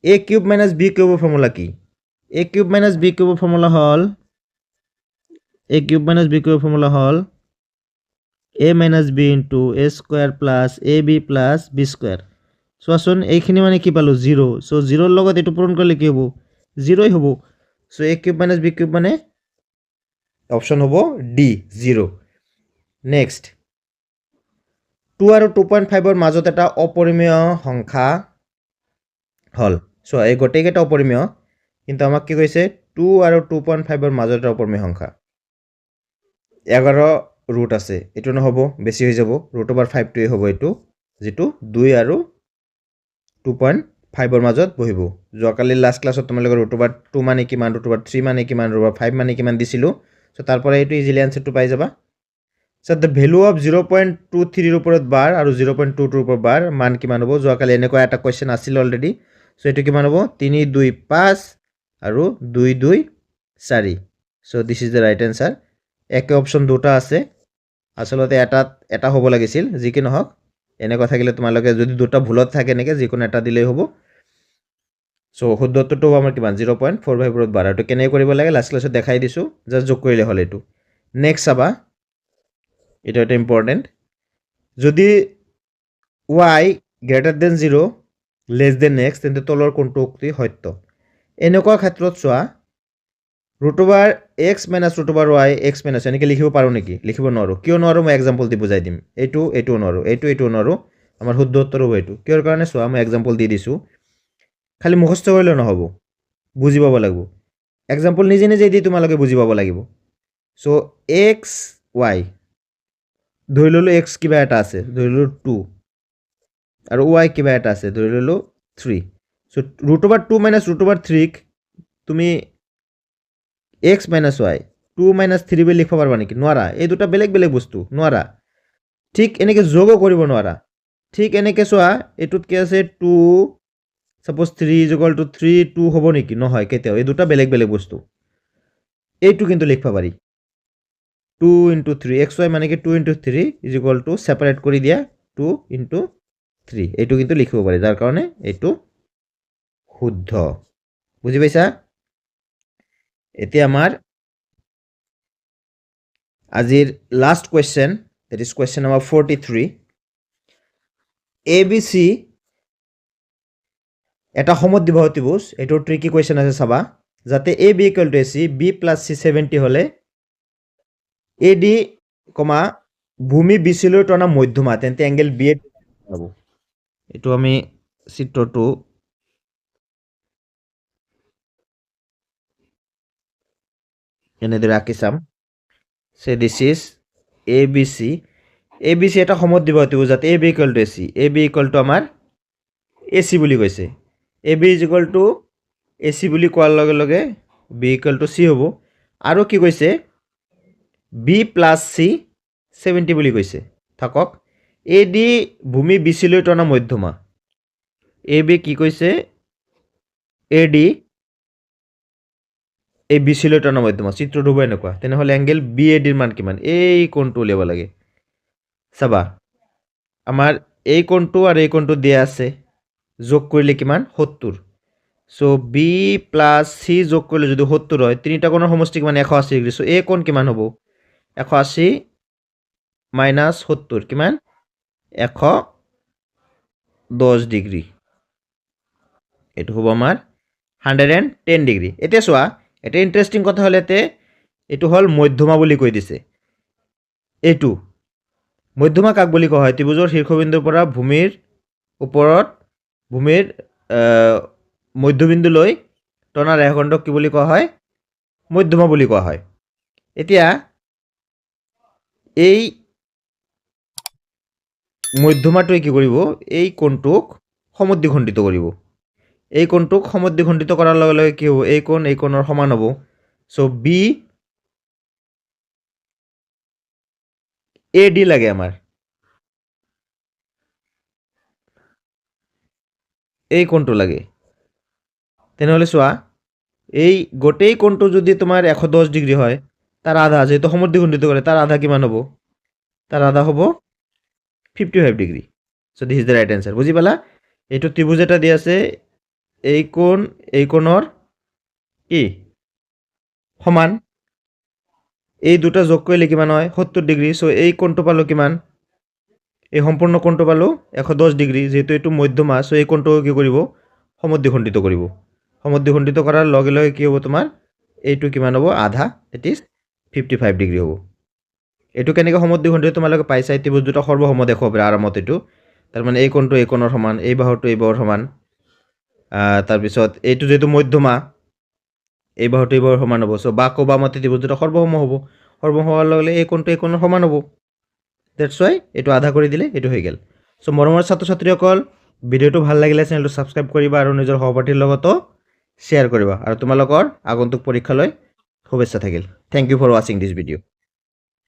a কিউব মাইনাস b কিউবৰ ফৰ্মুলা কি a কিউব মাইনাস b কিউবৰ ফৰ্মুলা হল a কিউব মাইনাস b কিউবৰ ফৰ্মুলা হল a minus b into a square plus ab plus b square so আসুন এইখিনি মানে কি পালো 0 so 0 ৰ লগত এটো পূৰণ কৰিলে কি হ'ব 0 ই হ'ব so a cube minus b cube মানে অপচন হ'ব d 0 নেক্সট 2 আৰু 2.5 ৰ মাজত এটা অপৰিমেয় সংখ্যা হল so এই গোটেইকেটা অপৰিমেয় কিন্তু আমাক কি কৈছে 2 আৰু 2.5 ৰ মাজত এটা অপৰিমেয় সংখ্যা 11 root আছে এটো নহব বেছি হৈ যাব √5 টোই হ'ব এটো যেটো 2 আৰু 2.5 ৰ মাজত বহিব যোৱাকালি লাষ্ট ক্লাছত তোমালোকৰ √2 মানে কিমান √3 মানে কিমান √5 মানে কিমান দিছিলো সো তাৰ পৰা এটো ইজিলি আনসাৰটো পাই যাবা সো দ্য ভ্যালু অফ 0.23 ৰ ওপৰত বাৰ আৰু 0.22 ৰ ওপৰত বাৰ মান কিমান হ'ব যোৱাকালি এনেকুৱা এটা কোৱেশ্চন আছিল অলৰেডি সো এটো কিমান হ'ব 3 2 5 আৰু 2 2 4 so this is the right answer একে অপশন দুটা আছে আসলতে এটা হ'ব লাগিছিল যি কি নহক এনেকুৱা থাকিলে তোমালোকে যদি দুটা ভুলত থাকে নেকি যিকোনো এটা দিলেই হ'ব সো শুদ্ধ উত্তৰটো আমাৰ কিমান 0.45 ৰত বাৰ এটো কেনে কৰিব লাগে লাষ্ট ক্লাছত দেখাই দিছো জাস্ট যোগ কৰিলে হল এটো নেক্সট আবা এটা এটা ইম্পৰ্টেন্ট যদি y greater than 0 less than x তেন্তে তলৰ কোনটো উক্তি সত্য এনেকুৱা ক্ষেত্ৰত চোৱা √x minus √y x minus এনেকে লিখিব পাৰো নেকি লিখিব নোৱাৰো কিয় নোৱাৰো মই এক্সাম্পল দি বুজাই দিম এটো নোৱাৰো এটো নোৱাৰো আমাৰ শুদ্ধ উত্তৰ হ'ব এটো কিয়ৰ কাৰণে চোৱা মই এক্সাম্পল দি দিছো খালি মুখস্থ কৰিলে নহব বুজি পাব লাগিব এক্সাম্পল নিজে নিজে দি তোমালোকে বুজি পাব লাগিব সো x y ধৰি ললো x কিবা এটা আছে ধৰি ললো 2 আৰু y কিবা এটা আছে ধৰি ললো 3 সো √2 minus √3 তুমি x minus y 2 minus 3 বুলি লিখিব পাৰবা নেকি নোৱাৰা এই দুটা বেলেগ বেলেগ বস্তু নোৱাৰা ঠিক এনেকে যোগ কৰিব নোৱাৰা ঠিক এনেকে চোৱা এটুত কি আছে 2 সাপোজ 3 = 3 2 হ'ব নেকি নহয় কেতিয়াও এই দুটা বেলেগ বেলেগ বস্তু এইটো কিন্তু লিখবা পাৰি 2 * 3 xy মানে কি 2 * 3 = সেপাৰেট কৰি দিয়া 2 * 3 এইটো কিন্তু লিখিব পাৰি যাৰ কাৰণে এইটো শুদ্ধ বুজি পাইছা এতিয়া আমাৰ আজিৰ last question that is question number 43 ABC এটা সমদ্বিবাহু ত্ৰিভুজ এটো ট্ৰিকি কোৱেশ্চন আছে চাবা যাতে A B equal to A C B plus C 70 হ'লে এ ডি কমা ভূমি বি চিলৈ টনা মধ্যমা তেন্তে এংগেল বি এ হ'ব। এইটো আমি চিত্ৰটো এনেদৰে আঁকি চাম। Say this is A B C এটা সমদ্বিবাহু ত্ৰিভুজ যাতে A B equal to A C আমাৰ এ চি বুলি কৈছে। A B is equal to A C বুলি কোৱাৰ লগে লগে বি ইকুৱেল টু চি হ'ব। আৰু কি কৈছে বি প্লাছ চি 70 বুলি কৈছে। থাকক এ ডি ভূমি বি চিলৈ টনা মধ্যমা এ বি কি কৈছে এ ডি এই বি চিলৈ টনা মধ্যমা চিত্ৰটো হ'ব এনেকুৱা। তেনেহ'লে এংগেল বি এ ডিৰ মান কিমান এই কোণটো উলিয়াব লাগে। চাবা আমাৰ এই কোণটো আৰু এই কোণটো দিয়া আছে যোগ কৰিলে কিমান 70। সো বি প্লাছ চি যোগ কৰিলে যদি 70 হয় তিনিটা কোণৰ সমষ্টি কিমান 180 ডিগ্ৰী। সো এই কোণ কিমান হ'ব 180 মাইনাছ 70 কিমান 110 ডিগ্ৰী। এইটো হ'ব আমাৰ 110 ডিগ্ৰী। এতিয়া চোৱা এটা ইণ্টাৰেষ্টিং কথা হ'ল এইটো হ'ল মধ্যমা বুলি কৈ দিছে। এইটো মধ্যমা কাক বুলি কোৱা হয় ত্ৰিভুজৰ শীৰ্ষবিন্দুৰ পৰা ভূমিৰ ওপৰত ভূমিৰ মধ্যবিন্দুলৈ টনা ৰেখাখণ্ডক কি বুলি কোৱা হয় মধ্যমা বুলি কোৱা হয়। এতিয়া এই মধ্যমাটোৱে কি কৰিব এই কোণটোক সমদ্বিখণ্ডিত কৰিব। এই কোণটোক সমদ্বিখণ্ডিত কৰাৰ লগে লগে কি হ'ব এই কোণৰ সমান হ'ব। সো বি এ ডি লাগে আমাৰ এই কোণটো লাগে। তেনেহ'লে চোৱা এই গোটেই কোণটো যদি তোমাৰ 110 ডিগ্ৰী হয় তাৰ আধা যেহেতু সমদ্বিখণ্ডিত কৰে তাৰ আধা কিমান হ'ব তাৰ আধা হ'ব 55 degree. So this is the right answer. বুজি পালা এইটো ত্ৰিভুজ এটা দি আছে এই কোণৰ কি সমান এই দুটা যোগ কৰিলে কিমান হয় 70 ডিগ্ৰী। সো এই কোণটো পালোঁ কিমান এই সম্পূৰ্ণ কোণটো পালোঁ 110 ডিগ্ৰী। যেহেতু এইটো মধ্যমা সো এই কোণটো কি কৰিব সমদ্বিখণ্ডিত কৰিব। সমদ্বিখণ্ডিত কৰাৰ লগে লগে কি হ'ব তোমাৰ এইটো কিমান হ'ব আধা ইট ইজ 55 ডিগ্ৰী হ'ব। এইটো কেনেকৈ সমদ্বিখণ্ডিত তোমালোকে পাইছা এই ত্ৰিভুজ দুটা সৰ্বসম দেখুৱাব পাৰে আৰামত। এইটো তাৰমানে এই কোণটো এই কোণৰ সমান এই বাহুটো এই বাহুৰ সমান তাৰপিছত এইটো যিহেতু মধ্যমা এই বাহুটো এই বাহুৰ সমান হ'ব। সো বাক বামতে ত্ৰিভুজ দুটা সৰ্বসম হ'ব। সৰ্বসম হোৱাৰ লগে লগে এই কোণটো এই কোণৰ সমান হ'ব। দ্যাটছ ৱাই এইটো আধা কৰি দিলে এইটো হৈ গ'ল। সো মৰমৰ ছাত্ৰ ছাত্ৰীসকল ভিডিঅ'টো ভাল লাগিলে চেনেলটো ছাবস্ক্ৰাইব কৰিবা আৰু নিজৰ সহপাঠীৰ লগতো শ্বেয়াৰ কৰিবা আৰু তোমালোকৰ আগন্তুক পৰীক্ষালৈ শুভেচ্ছা থাকিল। থেংক ইউ ফৰ ৱাচিং দিছ ভিডিঅ'।